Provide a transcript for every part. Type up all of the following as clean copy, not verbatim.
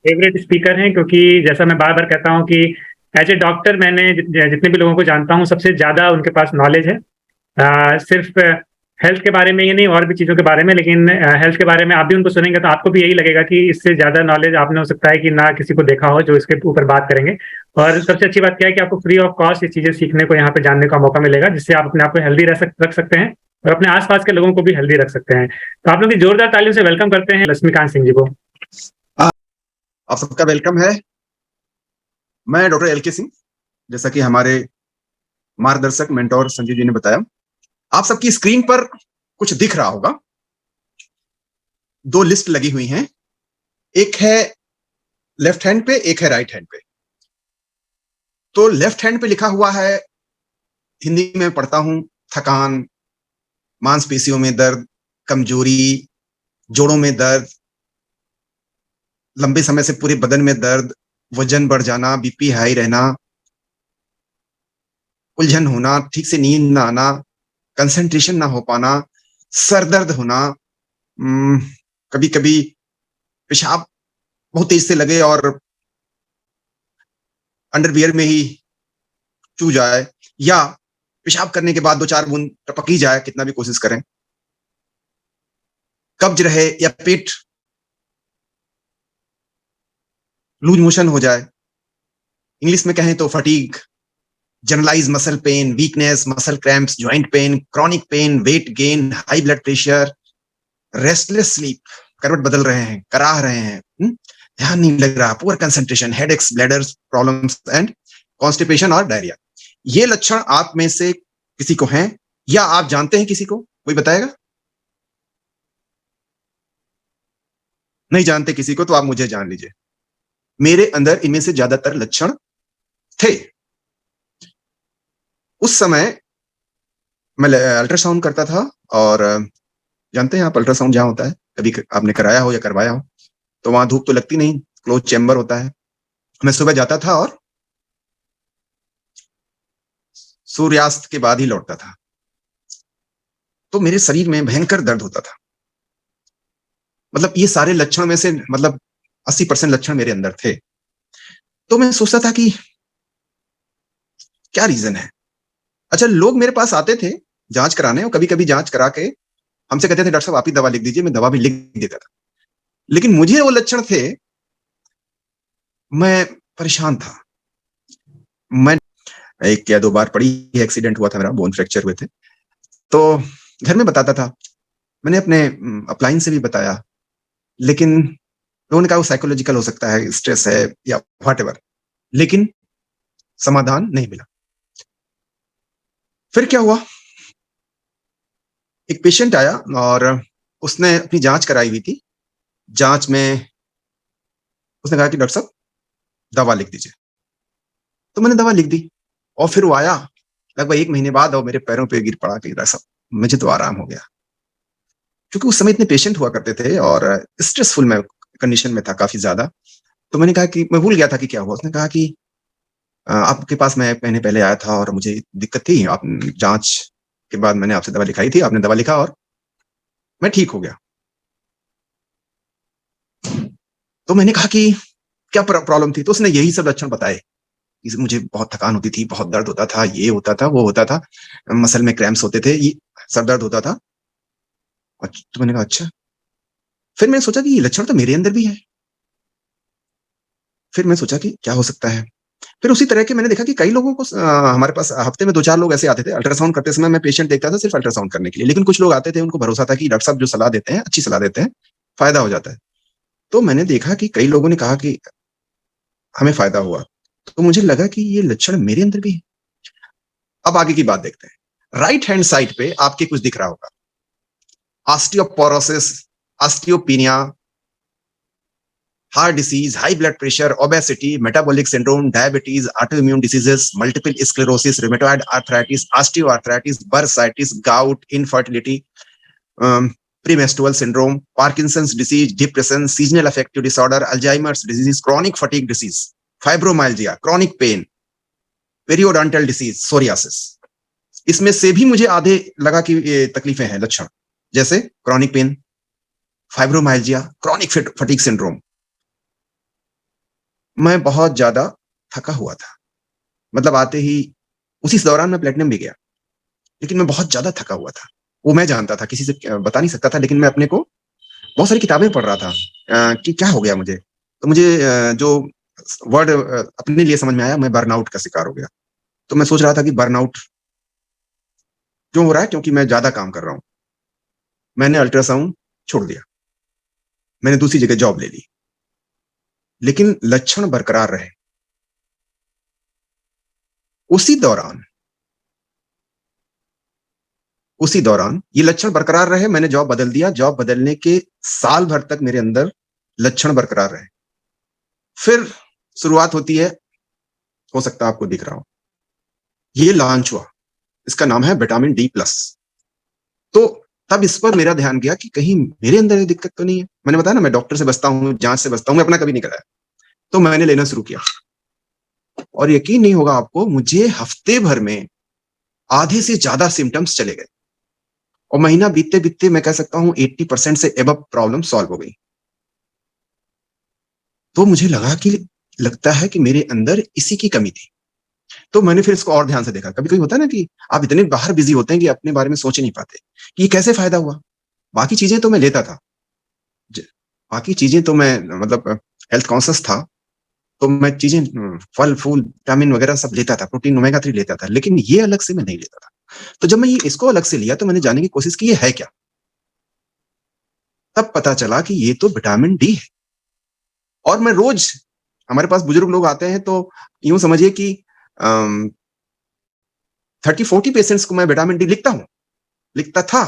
Favourite speaker हैं, क्योंकि जैसा मैं बार बार कहता हूँ कि एज ए डॉक्टर मैंने जितने भी लोगों को जानता हूँ सबसे ज़्यादा उनके पास नॉलेज है। सिर्फ हेल्थ के बारे में ही नहीं, और भी चीज़ों के बारे में, लेकिन हेल्थ के बारे में आप भी उनको सुनेंगे तो आपको भी यही लगेगा कि इससे ज़्यादा नॉलेज आपने हो सकता है कि ना किसी को देखा हो जो इसके ऊपर बात करेंगे। और सबसे अच्छी बात क्या है कि आपको फ्री ऑफ कॉस्ट ये चीज़ें सीखने को, यहाँ पे जानने का मौका मिलेगा, जिससे आप अपने आप को हेल्दी रख सकते हैं और अपने आसपास के लोगों को भी हेल्दी रख सकते हैं। तो आप लोग की जोरदार तालियों से वेलकम करते हैं लक्ष्मीकांत सिंह जी को। आप सबका वेलकम है। मैं डॉक्टर एल के सिंह, जैसा कि हमारे मार्गदर्शक मेंटोर संजीव जी ने बताया। आप सबकी स्क्रीन पर कुछ दिख रहा होगा। दो लिस्ट लगी हुई हैं, एक है लेफ्ट हैंड पे, एक है राइट हैंड पे। तो लेफ्ट हैंड पे लिखा हुआ है, हिंदी में पढ़ता हूं, थकान, मांसपेशियों में दर्द, कमजोरी, जोड़ों में दर्द, लंबे समय से पूरे बदन में दर्द, वजन बढ़ जाना, बीपी हाई रहना, उलझन होना, ठीक से नींद ना आना, कंसंट्रेशन ना हो पाना, सर दर्द होना, कभी कभी पेशाब बहुत तेज से लगे और अंडरवियर में ही चू जाए, या पेशाब करने के बाद दो चार बूंद टपक ही जाए, कितना भी कोशिश करें, कब्ज रहे या पेट लूज मोशन हो जाए, इंग्लिश में कहें तो fatigue, generalize muscle pain, weakness, muscle cramps, joint pain, chronic pain, weight gain, high blood pressure, restless sleep, करवट बदल रहे हैं, कराह रहे हैं, ध्यान नहीं लग रहा, poor concentration, headaches, bladder problems and constipation और डायरिया। ये लक्षण आप में से किसी को हैं या आप जानते हैं किसी को? कोई बताएगा? नहीं जानते किसी को तो आप मुझे जान लीजिए, मेरे अंदर इनमें से ज्यादातर लक्षण थे। उस समय मैं अल्ट्रासाउंड करता था, और जानते हैं आप अल्ट्रासाउंड जहां होता है, कभी आपने कराया हो या करवाया हो, तो वहां धूप तो लगती नहीं, क्लोज चैम्बर होता है। मैं सुबह जाता था और सूर्यास्त के बाद ही लौटता था। तो मेरे शरीर में भयंकर दर्द होता था। मतलब ये सारे लक्षण में से, मतलब 80% लक्षण मेरे अंदर थे। तो मैं सोचता था कि क्या रीजन है। अच्छा, लोग मेरे पास आते थे जांच कराने, और कभी कभी जांच करा के हमसे कहते थे डॉक्टर साहब आप ही दवा लिख दीजिए। मैं दवा भी लिख देता था, लेकिन मुझे वो लक्षण थे, मैं परेशान था। मैं एक या दो बार पड़ी एक्सीडेंट हुआ था, मेरा बोन फ्रैक्चर हुए थे। तो घर में बताता था, मैंने अपने अपलाइन से भी बताया, लेकिन लोगों ने कहा वो साइकोलॉजिकल हो सकता है, स्ट्रेस है या व्हाटएवर, लेकिन समाधान नहीं मिला। फिर क्या हुआ, एक पेशेंट आया और उसने अपनी जांच कराई हुई थी। जांच में उसने कहा कि डॉक्टर साहब दवा लिख दीजिए। तो मैंने दवा लिख दी, और फिर वो आया लगभग 1 महीने बाद और मेरे पैरों पे गिर पड़ा कि डॉक्टर साहब मुझे तो आराम हो गया। क्योंकि उस समय इतने पेशेंट हुआ करते थे और स्ट्रेसफुल में कंडीशन में था काफी ज्यादा। तो मैंने कहा कि मैं भूल गया था कि क्या हुआ। उसने कहा कि आपके पास मैं 1 महीने पहले आया था और मुझे दिक्कत थी, आप जांच के बाद मैंने आपसे दवा लिखाई थी, आपने दवा लिखा और मैं ठीक हो गया। तो मैंने कहा कि क्या प्रॉब्लम थी। तो उसने यही सब लक्षण बताए कि मुझे बहुत थकान होती थी, बहुत दर्द होता था, ये होता था, वो होता था, मसल में क्रैम्प्स होते थे, ये सर दर्द होता था। तो मैंने कहा अच्छा। फिर मैंने सोचा कि ये लक्षण तो मेरे अंदर भी है। फिर मैं सोचा कि क्या हो सकता है। फिर उसी तरह के मैंने देखा कि कई लोगों को हमारे पास हफ्ते में 2-4 लोग ऐसे आते थे। अल्ट्रासाउंड करते समय मैं पेशेंट देखता था सिर्फ अल्ट्रासाउंड करने के लिए, लेकिन कुछ लोग आते थे, उनको भरोसा था कि डॉक्टर साहब जो सलाह देते हैं अच्छी सलाह देते हैं, फायदा हो जाता है। तो मैंने देखा कि कई लोगों ने कहा कि हमें फायदा हुआ। तो मुझे लगा कि ये लक्षण मेरे अंदर भी है। अब आगे की बात देखते हैं। राइट हैंड साइड पे आपके कुछ दिख रहा होगा, osteoporosis, osteopenia, heart disease, high blood pressure, obesity, metabolic syndrome, diabetes, autoimmune diseases, multiple sclerosis, rheumatoid arthritis, osteoarthritis, bursitis, gout, infertility, premenstrual syndrome, Parkinson's disease, depression, seasonal affective disorder, Alzheimer's disease, chronic fatigue disease, fibromyalgia, chronic pain, periodontal disease, psoriasis. इसमें से भी मुझे आधे लगा कि ये तकलीफें हैं लक्षण, जैसे chronic pain, fibromyalgia, chronic fatigue syndrome. मैं बहुत ज्यादा थका हुआ था। मतलब आते ही उसी दौरान मैं प्लेटिनम भी गया, लेकिन मैं बहुत ज्यादा थका हुआ था। वो मैं जानता था, किसी से बता नहीं सकता था, लेकिन मैं अपने को बहुत सारी किताबें पढ़ रहा था कि क्या हो गया मुझे। तो मुझे जो वर्ड अपने लिए समझ में आया, मैं बर्नआउट का शिकार हो गया। तो मैं सोच रहा था कि बर्नआउट क्यों हो रहा है, क्योंकि मैं ज्यादा काम कर रहा हूँ। मैंने अल्ट्रासाउंड छोड़ दिया, मैंने दूसरी जगह जॉब ले ली, लेकिन लक्षण बरकरार रहे। उसी दौरान उसी दौरान ये लक्षण बरकरार रहे, मैंने जॉब बदल दिया। जॉब बदलने के साल भर तक मेरे अंदर लक्षण बरकरार रहे। फिर शुरुआत होती है, हो सकता है आपको दिख रहा हो, ये लॉन्च हुआ, इसका नाम है विटामिन डी प्लस। तो तब इस पर मेरा ध्यान गया कि कहीं मेरे अंदर ये दिक्कत तो नहीं है। मैंने बताया ना, मैं डॉक्टर से बचता हूँ, जांच से बचता हूँ, मैं अपना कभी नहीं कराया। तो मैंने लेना शुरू किया, और यकीन नहीं होगा आपको, मुझे हफ्ते भर में आधे से ज्यादा सिम्टम्स चले गए, और महीना बीतते बीतते मैं कह सकता हूँ 80% से एबव प्रॉब्लम सॉल्व हो गई। तो मुझे लगा कि लगता है कि मेरे अंदर इसी की कमी थी। तो मैंने फिर इसको और ध्यान से देखा। कभी कभी होता है ना कि आप इतने बाहर बिजी होते हैं कि अपने बारे में सोच ही नहीं पाते कि ये कैसे फायदा हुआ। बाकी चीजें तो मैं लेता था, बाकी चीजें तो मैं मतलब हेल्थ कॉन्शियस था, तो मैं चीजें फल फूल विटामिन वगैरह सब लेता था, प्रोटीन ओमेगा 3 लेता था, लेकिन ये अलग से मैं नहीं लेता था। तो जब मैं ये इसको अलग से लिया, तो मैंने जानने की कोशिश की ये है क्या। तब पता चला कि ये तो विटामिन डी है। और मैं रोज, हमारे पास बुजुर्ग लोग आते हैं, तो यूं समझिए कि 30-40 पेशेंट्स को मैं विटामिन डी लिखता हूं, लिखता था,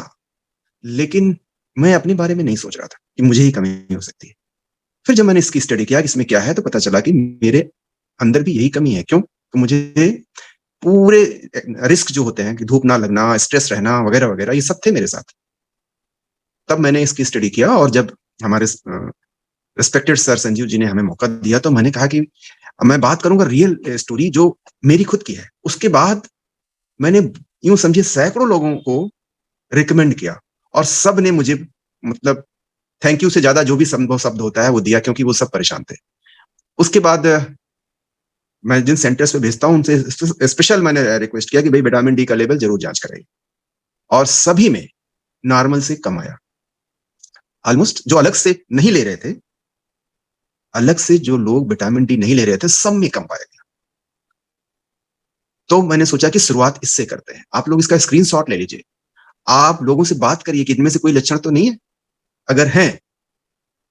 लेकिन मैं अपने बारे में नहीं सोच रहा था कि मुझे ही कमी हो सकती है। फिर जब मैंने इसकी स्टडी किया कि इसमें क्या है, तो पता चला कि मेरे अंदर भी यही कमी है। क्यों? तो मुझे पूरे रिस्क जो होते हैं कि धूप ना लगना, स्ट्रेस रहना वगैरह वगैरह, ये सब थे मेरे साथ। तब मैंने इसकी स्टडी किया, और जब हमारे रिस्पेक्टेड सर संजीव जी ने हमें मौका दिया, तो मैंने कहा कि मैं बात करूंगा रियल स्टोरी जो मेरी खुद की है। उसके बाद मैंने यूं समझिए सैकड़ों लोगों को रिकमेंड किया, और सब ने मुझे मतलब थैंक यू से ज्यादा जो भी संभव शब्द होता है वो दिया, क्योंकि वो सब परेशान थे। उसके बाद मैं जिन सेंटर्स पे भेजता हूँ उनसे स्पेशल मैंने रिक्वेस्ट किया कि भाई विटामिन डी का लेवल जरूर जांच कराइए, और सभी में नॉर्मल से कम आया। ऑलमोस्ट जो अलग से नहीं ले रहे थे, अलग से जो लोग विटामिन डी नहीं ले रहे थे, सब में कम पाया गया। तो मैंने सोचा कि शुरुआत इससे करते हैं। आप लोग इसका स्क्रीनशॉट ले लीजिए, आप लोगों से बात करिए कि इनमें से कोई लक्षण तो नहीं है। अगर हैं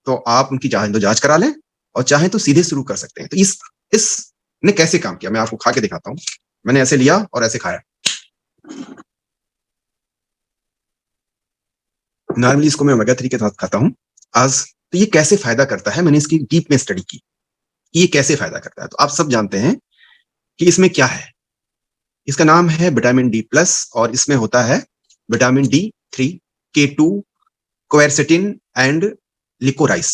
तो आप उनकी जांच करा लें, और चाहें तो सीधे शुरू कर सकते हैं। तो इसने कैसे काम किया, मैं आपको खा के दिखाता हूं। मैंने ऐसे लिया और ऐसे खाया। नॉर्मली इसको मैं ओमेगा 3 के साथ खाता हूं आज। तो ये कैसे फायदा करता है, मैंने इसकी डीप में स्टडी की, ये कैसे फायदा करता है। तो आप सब जानते हैं कि इसमें क्या है। इसका नाम है विटामिन डी प्लस, और इसमें होता है vitamin D3, K2, quercetin and liquorice.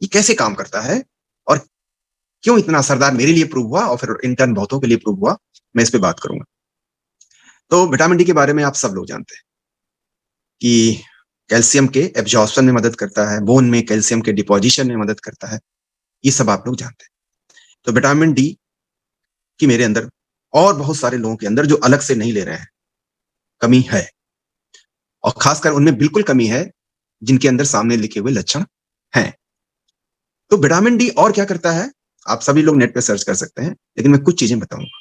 ये कैसे काम करता है और क्यों इतना असरदार मेरे लिए प्रूव हुआ, और फिर इंटर्न बहुतों के लिए प्रूव हुआ, मैं इस पे बात करूंगा। तो विटामिन डी के बारे में आप सब लोग जानते हैं कि कैल्शियम के एब्जॉर्प्शन में मदद करता है, बोन में कैल्शियम के डिपोजिशन में मदद करता है, ये सब आप लोग जानते हैं। तो विटामिन डी की मेरे अंदर और बहुत सारे लोगों के अंदर जो अलग से नहीं ले रहे हैं, कमी है, और खासकर उनमें बिल्कुल कमी है जिनके अंदर सामने लिखे हुए लक्षण हैं। तो विटामिन डी और क्या करता है, आप सभी लोग नेट पे सर्च कर सकते हैं, लेकिन मैं कुछ चीजें बताऊंगा।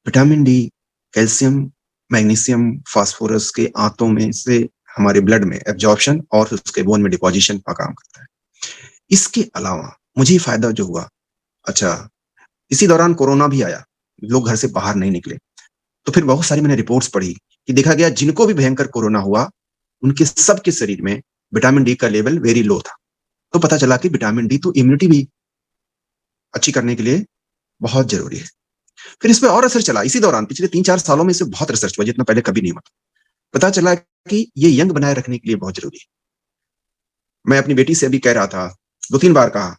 Vitamin D calcium, magnesium, phosphorus के आंतों में से हमारे ब्लड में एब्जॉर्प्शन और उसके बोन में डिपोजिशन का काम करता है। इसके अलावा मुझे फायदा जो हुआ, अच्छा, इसी दौरान कोरोना भी आया, लोग घर से बाहर नहीं निकले, तो फिर बहुत सारी मैंने रिपोर्ट्स पढ़ी कि देखा गया जिनको भी भयंकर कोरोना हुआ, उनके सबके शरीर में विटामिन डी का लेवल वेरी लो था। तो पता चला कि विटामिन डी तो इम्यूनिटी भी अच्छी करने के लिए बहुत जरूरी है। फिर इस पर और रिसर्च चला इसी दौरान, पिछले 3-4 सालों में इसे बहुत रिसर्च हुआ, जितना पहले कभी नहीं हुआ। पता चला कि ये यंग बनाए रखने के लिए बहुत जरूरी है। मैं अपनी बेटी से अभी कह रहा था, 2-3 बार कहा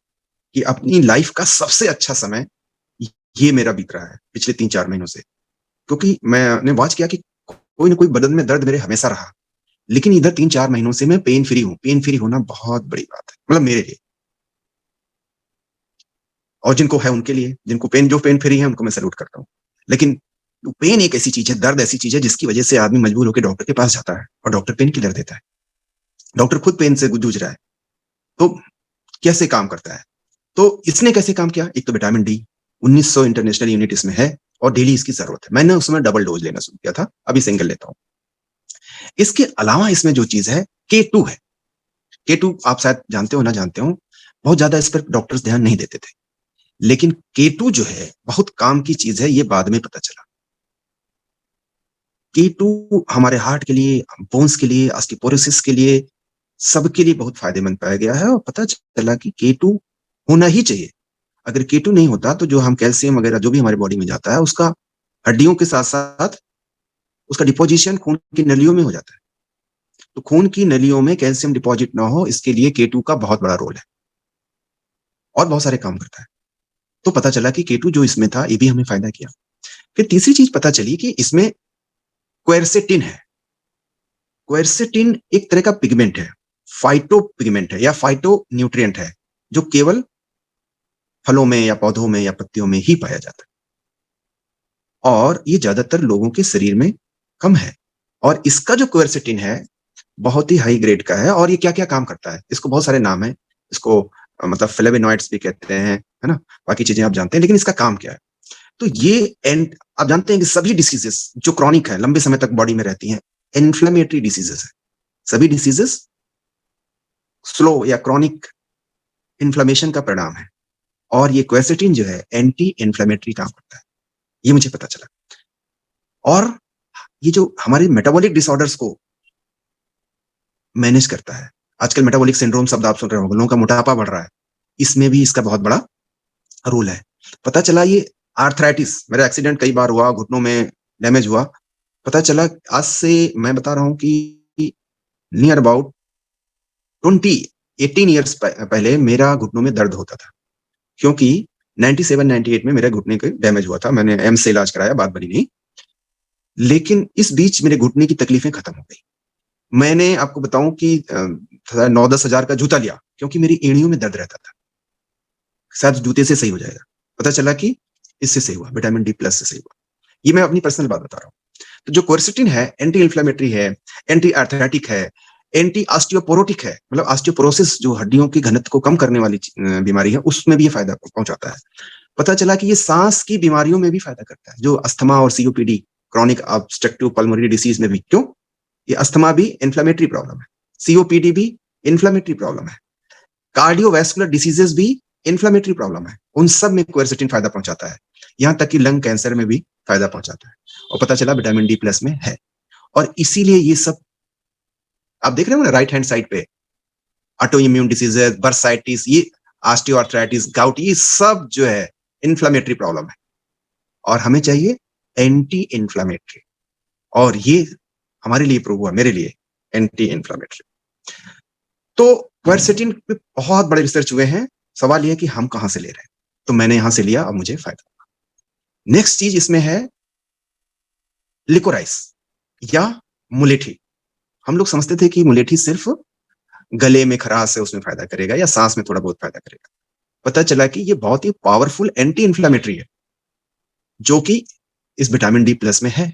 कि अपनी लाइफ का सबसे अच्छा समय ये मेरा बीत रहा है पिछले 3-4 महीनों से, क्योंकि मैंने वॉच किया कि कोई ना कोई बदन में दर्द मेरे हमेशा रहा, लेकिन इधर 3-4 महीनों से मैं पेन फ्री हूं। पेन फ्री होना बहुत बड़ी बात है, मतलब मेरे लिए। और जिनको है उनके लिए, जिनको पेन जो पेन फ्री है उनको मैं सैल्यूट करता हूँ। लेकिन पेन एक ऐसी चीज है, दर्द ऐसी चीज है जिसकी वजह से आदमी मजबूर होकर डॉक्टर के पास जाता है और डॉक्टर पेन किलर देता है। डॉक्टर खुद पेन से जूझ रहा है, तो कैसे काम करता है? तो इसने कैसे काम किया? एक तो विटामिन डी 1900 इंटरनेशनल यूनिट इसमें है और डेली इसकी जरूरत है। मैंने उसमें डबल डोज लेना शुरू किया था, अभी सिंगल लेता हूँ। इसके अलावा इसमें जो चीज है K2 है। K2 आप शायद जानते हो ना जानते हो, बहुत ज्यादा इस पर डॉक्टर्स ध्यान नहीं देते थे, लेकिन K2 जो है बहुत काम की चीज है, ये बाद में पता चला। K2 हमारे हार्ट के लिए, बोन्स के लिए, ऑस्टियोपोरोसिस के लिए, सबके लिए बहुत फायदेमंद पाया गया है। और पता चला कि K2 होना ही चाहिए। अगर K2 नहीं होता तो जो हम कैल्शियम वगैरह जो भी हमारे बॉडी में जाता है, उसका हड्डियों के साथ साथ उसका डिपोजिशन खून की नलियों में हो जाता है। तो खून की नलियों में कैल्शियम डिपॉजिट ना हो, इसके लिए K2 का बहुत बड़ा रोल है और बहुत सारे काम करता है। तो पता चला कि K2 जो इसमें था, ये भी हमें फायदा किया। फिर तीसरी चीज पता चली कि इसमें क्वेरसेटिन है। क्वेरसेटिन एक तरह का पिगमेंट है, फाइटो पिगमेंट है या फाइटो न्यूट्रिएंट है, जो केवल फलों में या पौधों में या पत्तियों में ही पाया जाता है और ये ज्यादातर लोगों के शरीर में कम है। और इसका जो क्वेरसेटिन है बहुत ही हाई ग्रेड का है। और ये क्या क्या काम करता है, इसको बहुत सारे नाम है। इसको मतलब फ्लेवेनॉइड्स भी कहते हैं, है ना, बाकी चीजें आप जानते हैं, लेकिन इसका काम क्या है? तो ये एंड आप जानते हैं कि सभी डिसीजेस जो क्रॉनिक है, लंबे समय तक बॉडी में रहती हैं, इन्फ्लेमेटरी डिसीजेस है। सभी डिसीजेस स्लो या क्रॉनिक इन्फ्लेमेशन का परिणाम है। और ये क्वेरसेटिन जो है एंटी इन्फ्लेमेटरी काम करता है, ये मुझे पता चला। और ये जो हमारे मेटाबॉलिक डिसऑर्डर्स को मैनेज करता है, आजकल मेटाबॉलिक सिंड्रोम शब्द आप सुन रहे हो, लोगों का मोटापा बढ़ रहा है, इसमें भी इसका बहुत बड़ा रोल है। पता चला ये आर्थराइटिस, मेरा एक्सीडेंट कई बार हुआ, घुटनों में डैमेज हुआ। पता चला आज से मैं बता रहा हूं कि नियर अबाउट 18 ईयर्स पहले मेरा घुटनों में दर्द होता था, क्योंकि 97-98 में मेरे घुटने के डैमेज हुआ था। मैंने एम्स से इलाज कराया, बात बनी नहीं, लेकिन इस बीच मेरे घुटने की तकलीफें खत्म हो गई। मैंने आपको बताऊं कि 9-10 हजार का जूता लिया, क्योंकि मेरी एड़ियों में दर्द रहता था, शायद जूते से सही हो जाएगा। पता चला कि इससे सही हुआ, विटामिन डी प्लस से सही हुआ। ये मैं अपनी पर्सनल बात बता रहा हूँ। तो जो क्वेरसेटिन है एंटी इन्फ्लेमेटरी है, एंटी आर्थराइटिक है, एंटी ऑस्टियोपोरोटिक है, मतलब ऑस्टियोपोरोसिस जो हड्डियों की घनत्व को कम करने वाली बीमारी है, उसमें भी ये फायदा पहुंचाता है। पता चला कि ये सांस की बीमारियों में भी फायदा करता है, जो अस्थमा और COPD, chronic obstructive pulmonary disease में भी। क्यों? ये अस्थमा भी इन्फ्लेमेटरी प्रॉब्लम है, सीओपीडी भी इन्फ्लेमेटरी प्रॉब्लम है, कार्डियोवैस्कुलर डिसीजेस भी इन्फ्लेमेटरी प्रॉब्लम है, उन सब में क्वेरसेटिन फायदा पहुंचाता है। यहां तक कि लंग कैंसर में भी फायदा पहुंचाता है। और पता चला विटामिन डी प्लस में है। और इसीलिए ये सब आप देख रहे हो ना राइट हैंड साइड पे, ऑटो इम्यून डिसीजेस, बर्साइटिस, ये ऑस्टियोआर्थराइटिस, गाउट, ये सब जो है इन्फ्लेमेटरी प्रॉब्लम है और हमें चाहिए एंटी इन्फ्लेमेटरी। और ये हमारे लिए प्रूव हुआ, मेरे लिए एंटी इन्फ्लेमेटरी। तो क्वेरसेटिन पे बहुत बड़े रिसर्च हुए हैं। सवाल यह कि हम कहां से ले रहे हैं, तो मैंने यहां से लिया, अब मुझे फायदा हुआ। नेक्स्ट चीज इसमें है लिकोराइस या मुलेठी। हम लोग समझते थे कि मुलेठी सिर्फ गले में खराश है उसमें फायदा करेगा या सांस में थोड़ा बहुत फायदा करेगा। पता चला कि ये बहुत ही पावरफुल एंटी इन्फ्लेमेटरी है, जो कि इस विटामिन डी प्लस में है।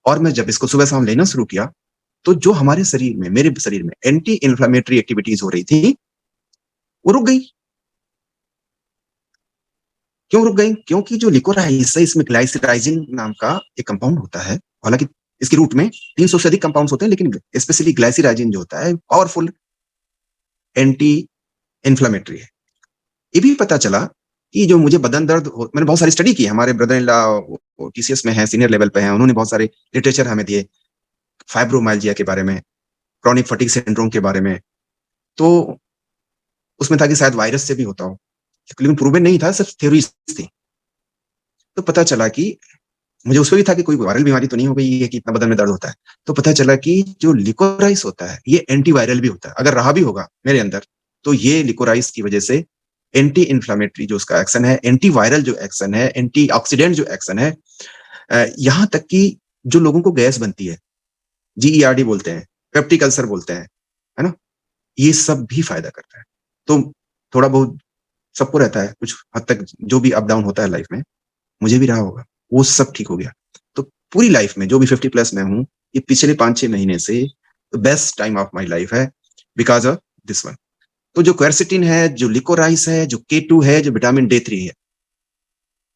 और मैं जब इसको सुबह शाम लेना शुरू किया, तो जो हमारे शरीर में, मेरे शरीर में एंटी इन्फ्लेमेटरी एक्टिविटीज हो रही थी, वो रुक गई। क्यों रुक गई? क्योंकि जो लिकोराइस है, इसमें ग्लाइसराइजिन नाम का एक कंपाउंड होता है। हालांकि इसके रूट में 300 से अधिक कंपाउंड्स होते हैं, लेकिन स्पेशली ग्लाइसराइजिन जो होता है पावरफुल एंटी इन्फ्लेमेटरी है। ये भी पता चला कि जो मुझे बदन दर्द मैंने बहुत सारी स्टडी की, हमारे ब्रदर इन लॉ टीसीएस में है, सीनियर लेवल पे है, उन्होंने बहुत सारे लिटरेचर हमें दिए फाइब्रोमाइल्जिया के बारे में, क्रॉनिक फटीग सिंड्रोम के बारे में। तो उसमें था कि शायद वायरस से भी होता हो, लेकिन प्रूवन नहीं था, सिर्फ थ्योरीज थी। तो पता चला कि मुझे उसमें भी था कि कोई वायरल बीमारी तो नहीं हो गई है कि इतना बदन में दर्द होता है। तो पता चला कि जो लिकोराइस होता है ये एंटीवायरल भी होता है। अगर रहा भी होगा मेरे अंदर, तो ये लिकोराइस की वजह से एंटी इन्फ्लेमेटरी जो उसका एक्शन है, एंटीवायरल जो एक्शन है, एंटीऑक्सीडेंट जो एक्शन है, यहां तक कि जो लोगों को गैस बनती है, जीईआरडी बोलते हैं, पेप्टिक अल्सर बोलते हैं, है ना, ये सब भी फायदा करता है। तो थोड़ा बहुत सबको रहता है कुछ हद तक, जो भी अप डाउन होता है लाइफ में, मुझे भी रहा होगा, वो सब ठीक हो गया। तो पूरी लाइफ में जो भी 50 प्लस में हूँ, ये पिछले 5-6 महीने से best time of my life है, बिकॉज ऑफ दिस वन। तो जो क्वेरसिटिन है, जो लिकोराइस है, जो K2 है, जो विटामिन D3 है,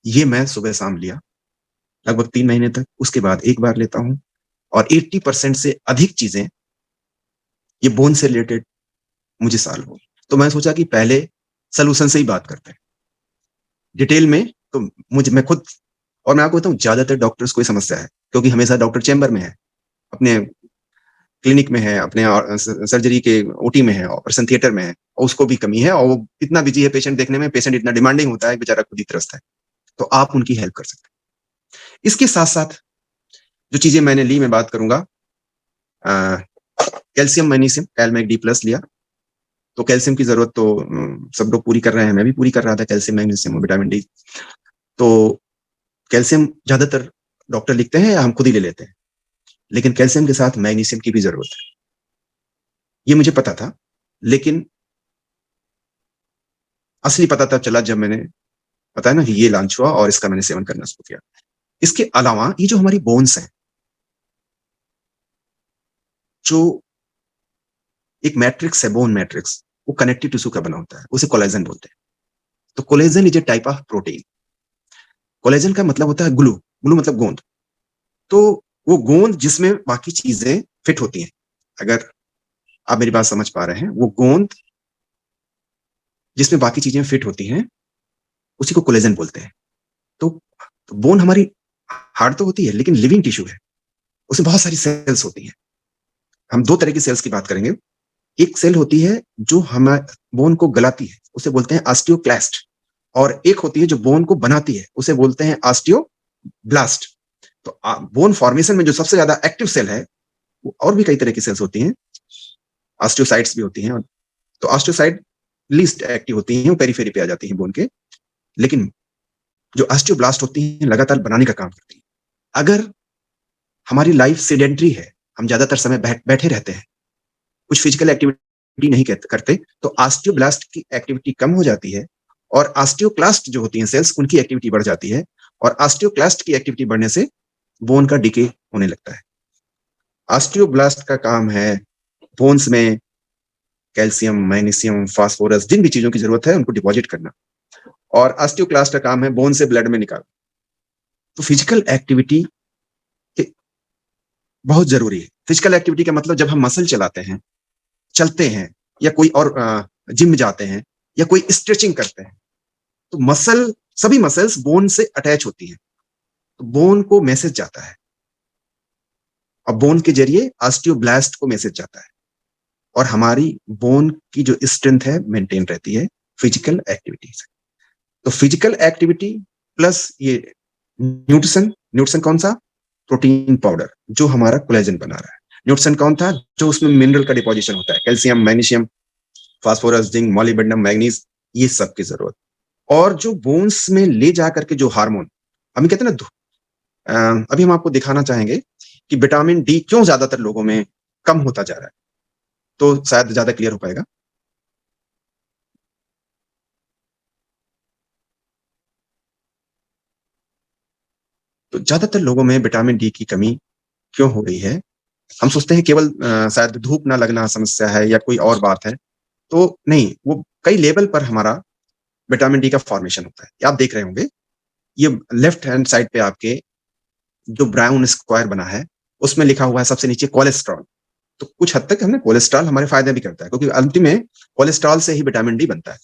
ये मैं सुबह शाम लिया लगभग 3 महीने तक, उसके बाद एक बार लेता हूँ। और 80% से अधिक चीजें ये बोन से रिलेटेड मुझे सॉल्व हो। तो मैं सोचा कि पहले सोल्यूशन से ही बात करते हैं डिटेल में। तो मैं खुद, और मैं आपको बताऊं, ज्यादातर डॉक्टर्स को समस्या है, क्योंकि हमेशा डॉक्टर चैम्बर में है, अपने क्लिनिक में है, अपने सर्जरी के OT में है, ऑपरेशन थिएटर में है, और उसको भी कमी है, और वो इतना बिजी है पेशेंट देखने में, पेशेंट इतना डिमांडिंग होता है, बेचारा खुद ही त्रस्त है। तो आप उनकी हेल्प कर सकते हैं। इसके साथ साथ जो चीजें मैंने ली, मैं बात करूंगा कैल्शियम, मैग्नीशियम, कैल-मैग-D+ लिया। तो कैल्शियम की जरूरत तो सब लोग पूरी कर रहे हैं, मैं भी पूरी कर रहा था, कैल्शियम, मैग्नीशियम और विटामिन D। तो कैल्शियम ज्यादातर डॉक्टर लिखते हैं या हम खुद ही ले लेते हैं, लेकिन कैल्शियम के साथ मैग्नीशियम की भी जरूरत है, ये मुझे पता था। लेकिन असली पता तब चला जब मैंने, पता है ना, कि ये लॉन्च हुआ और इसका मैंने सेवन करना शुरू किया। इसके अलावा ये जो हमारी बोन्स हैं, जो एक मैट्रिक्स है, बोन मैट्रिक्स, वो कनेक्टिव टिश्यू का बना होता है, उसे कोलेजन बोलते हैं। तो collagen is a type of protein. Collagen का मतलब होता है ग्लू, ग्लू मतलब गोंद। तो वो गोंद जिसमें बाकी चीजें फिट होती हैं, अगर आप मेरी बात समझ पा रहे हैं, वो गोंद जिसमें बाकी चीजें फिट होती हैं, उसी को कोलेजन बोलते हैं। तो बोन हमारी हार्ड तो होती है, लेकिन लिविंग टिश्यू है, उसमें बहुत सारी सेल्स होती हैं। हम 2 तरह की सेल्स की बात करेंगे। एक सेल होती है जो हमारे बोन को गलाती है, उसे बोलते हैं ऑस्टियोक्लास्ट, और एक होती है जो बोन को बनाती है, उसे बोलते हैं ऑस्टियोब्लास्ट। तो बोन फॉर्मेशन में जो सबसे ज्यादा एक्टिव सेल है, वो और भी कई तरह की सेल्स होती हैं, ऑस्टियोसाइट्स भी होती हैं। तो ऑस्टियोसाइट लीस्ट एक्टिव होती हैं, वो पेरीफेरी पे आ जाती हैं बोन के, लेकिन जो ऑस्टियोब्लास्ट होती हैं लगातार बनाने का काम करती हैं। अगर हमारी लाइफ सेडेंट्री है, हम ज्यादातर समय बैठे रहते हैं, कुछ फिजिकल एक्टिविटी नहीं करते, तो ऑस्टियोब्लास्ट की एक्टिविटी कम हो जाती है, और ऑस्टियोक्लास्ट जो होती हैं सेल्स, उनकी एक्टिविटी बढ़ जाती है, और ऑस्टियोक्लास्ट की एक्टिविटी बढ़ने से बोन का डिके होने लगता है। ऑस्टियोब्लास्ट का काम है बोन्स में कैल्शियम, मैग्नीशियम, फास्फोरस, जिन भी चीजों की जरूरत है उनको डिपॉजिट करना, और ऑस्टियोक्लास्ट का काम है बोन से ब्लड में निकालना। तो फिजिकल एक्टिविटी बहुत जरूरी है। फिजिकल एक्टिविटी का मतलब जब हम मसल चलाते हैं, चलते हैं, या कोई और जिम जाते हैं, या कोई स्ट्रेचिंग करते हैं, तो मसल, सभी मसल्स बोन से अटैच होती हैं, तो बोन को मैसेज जाता है, और बोन के जरिए ऑस्टियोब्लास्ट को मैसेज जाता है, और हमारी बोन की जो स्ट्रेंथ है मेंटेन रहती है फिजिकल एक्टिविटी से। तो फिजिकल एक्टिविटी प्लस ये न्यूट्रिशन, न्यूट्रिशन कौन सा? प्रोटीन पाउडर, जो हमारा कोलेजन बना रहा है। न्यूट्रिशन कौन था? जो उसमें मिनरल का डिपोजिशन होता है, calcium, magnesium, phosphorus, zinc, molybdenum, manganese, ये सब की जरूरत। और जो बोन्स में ले जा करके जो हार्मोन, हम कहते हैं ना, अभी हम आपको दिखाना चाहेंगे कि विटामिन D क्यों ज्यादातर लोगों में कम होता जा रहा है, तो शायद ज्यादा क्लियर हो पाएगा। तो ज्यादातर लोगों में विटामिन D की कमी क्यों हो रही है? हम सोचते हैं केवल शायद धूप ना लगना समस्या है, या कोई और बात है, तो नहीं, वो कई लेवल पर हमारा विटामिन D का फॉर्मेशन होता है। आप देख रहे होंगे, ये लेफ्ट हैंड साइड पे आपके जो ब्राउन स्क्वायर बना है, उसमें लिखा हुआ है सबसे नीचे कोलेस्ट्रॉल। तो कुछ हद तक हमने कोलेस्ट्रॉल हमारे फायदे भी करता है, क्योंकि अंतिम में कोलेस्ट्रॉल से ही विटामिन D बनता है।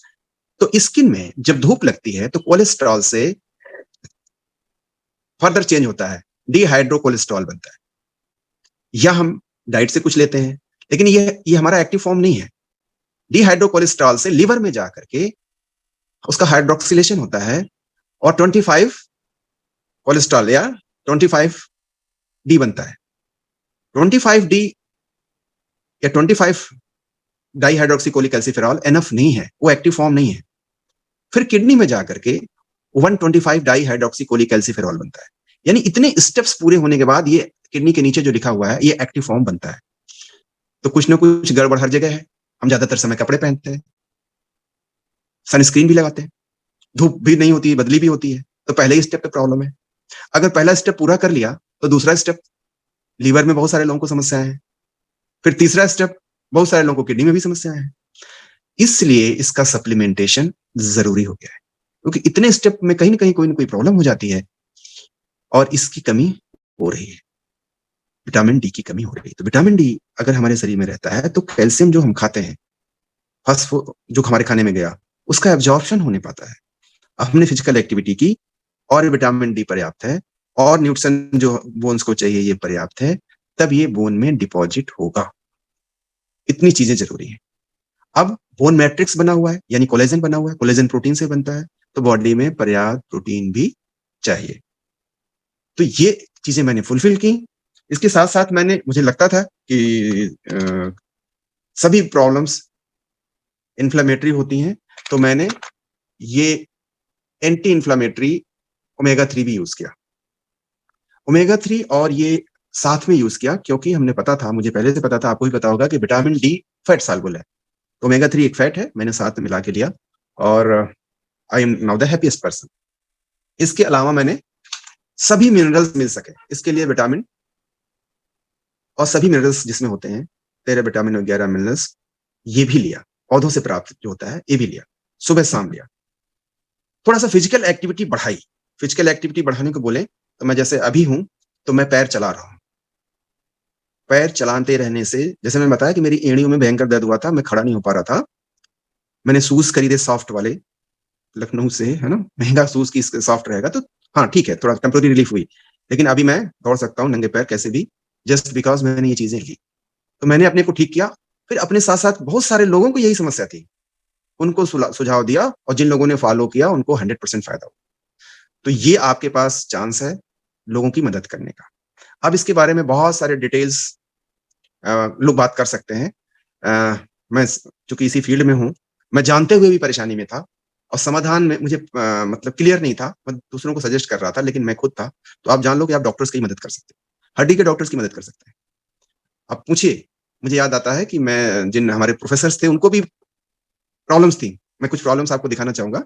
तो स्किन में जब धूप लगती है, तो कोलेस्ट्रॉल से फर्दर चेंज होता है, डिहाइड्रो कोलेस्ट्रॉल बनता है, या हम डाइट से कुछ लेते हैं, लेकिन ये हमारा एक्टिव फॉर्म नहीं है। डिहाइड्रो कोलेस्ट्रॉल से लिवर में जाकर के उसका हाइड्रोक्सिलेशन होता है, और 25 कोलेस्ट्रॉल या 25 डी बनता है। 25 डी या 25 डाईहाइड्रोक्सीकोलिकैल्सिफेरॉल एनफ नहीं है, वो एक्टिव फॉर्म नहीं है। फिर किडनी में जाकर के 125 डाईहाइड्रोक्सीकोलिकैल्सिफेरॉल बनता है। यानी इतने स्टेप्स पूरे होने के बाद ये किडनी के नीचे जो लिखा हुआ है, ये एक्टिव फॉर्म बनता है। तो कुछ ना कुछ गड़बड़ हर जगह है। हम ज्यादातर समय कपड़े पहनते हैं, सनस्क्रीन भी लगाते हैं, धूप भी नहीं होती है, बदली भी होती है, तो पहले ही स्टेप पे प्रॉब्लम है। अगर पहला स्टेप पूरा कर लिया तो दूसरा स्टेप, लीवर में बहुत सारे लोगों को समस्याएं हैं, फिर तीसरा स्टेप, बहुत सारे लोगों को किडनी में भी समस्याएं हैं। इसलिए इसका सप्लीमेंटेशन जरूरी हो गया है, क्योंकि इतने स्टेप में कहीं ना कोई प्रॉब्लम हो जाती है और इसकी कमी हो रही है, विटामिन डी की कमी हो रही है। तो विटामिन डी अगर हमारे शरीर में रहता है तो कैल्शियम जो हम खाते हैं, फॉस्फो जो हमारे खाने में गया, उसका एब्जॉर्प्शन होने पाता है। हमने फिजिकल एक्टिविटी की और विटामिन डी पर्याप्त है और न्यूट्रिशन जो बोन्स को चाहिए ये पर्याप्त है, तब ये बोन में डिपॉजिट होगा। इतनी चीजें जरूरी है। अब बोन मैट्रिक्स बना हुआ है, यानी कोलेजन बना हुआ है, कोलेजन प्रोटीन से बनता है, तो बॉडी में पर्याप्त प्रोटीन भी चाहिए। तो ये चीजें मैंने फुलफिल की। इसके साथ साथ मुझे लगता था कि सभी प्रॉब्लम्स इन्फ्लेमेटरी होती हैं, तो मैंने ये एंटी इन्फ्लेमेटरी ओमेगा 3 भी यूज किया। ओमेगा 3 और ये साथ में यूज किया क्योंकि हमने पता था, मुझे पहले से पता था, आपको भी पता होगा कि विटामिन डी फैट सॉल्युबल है, तो ओमेगा 3 एक फैट है, मैंने साथ में मिला के लिया और I am now the happiest person. इसके अलावा मैंने सभी मिनरल्स मिल सके इसके लिए विटामिन और सभी मिनरल्स जिसमें होते हैं 13 विटामिन और 11 मिनरल्स, ये भी लिया, पौधों से प्राप्त जो होता है ये भी लिया, सुबह शाम लिया। थोड़ा सा फिजिकल एक्टिविटी बढ़ाई। फिजिकल एक्टिविटी बढ़ाने को बोले तो मैं जैसे अभी हूं तो मैं पैर चला रहा हूं। पैर चलाते रहने से, जैसे मैंने बताया कि मेरी एड़ियों में भयंकर दर्द हुआ था, मैं खड़ा नहीं हो पा रहा था, मैंने शूज खरीदे सॉफ्ट वाले लखनऊ से, है ना, महंगा शूज की सॉफ्ट रहेगा तो हाँ ठीक है, थोड़ा टेम्पोररी रिलीफ हुई, लेकिन अभी मैं दौड़ सकता हूँ नंगे पैर कैसे भी, जस्ट बिकॉज मैंने ये चीजें ली। तो मैंने अपने को ठीक किया। फिर अपने साथ साथ बहुत सारे लोगों को यही समस्या थी, उनको सुझाव दिया और जिन लोगों ने फॉलो किया उनको 100% फायदा हुआ। तो ये आपके पास चांस है लोगों की मदद करने का। अब इसके बारे में बहुत सारे डिटेल्स लोग बात कर सकते हैं। मैं चूंकि इसी फील्ड में हूं, मैं जानते हुए भी परेशानी में था और समाधान में मुझे मतलब क्लियर नहीं था, मैं दूसरों को सजेस्ट कर रहा था लेकिन मैं खुद था। तो आप जान लो कि आप डॉक्टर्स की मदद कर सकते हैं, हड्डी के डॉक्टर्स की मदद कर सकते हैं। आप पूछिए, मुझे याद आता है कि मैं जिन हमारे प्रोफेसर थे उनको भी प्रॉब्लम्स थी। मैं कुछ प्रॉब्लम्स आपको दिखाना चाहूंगा।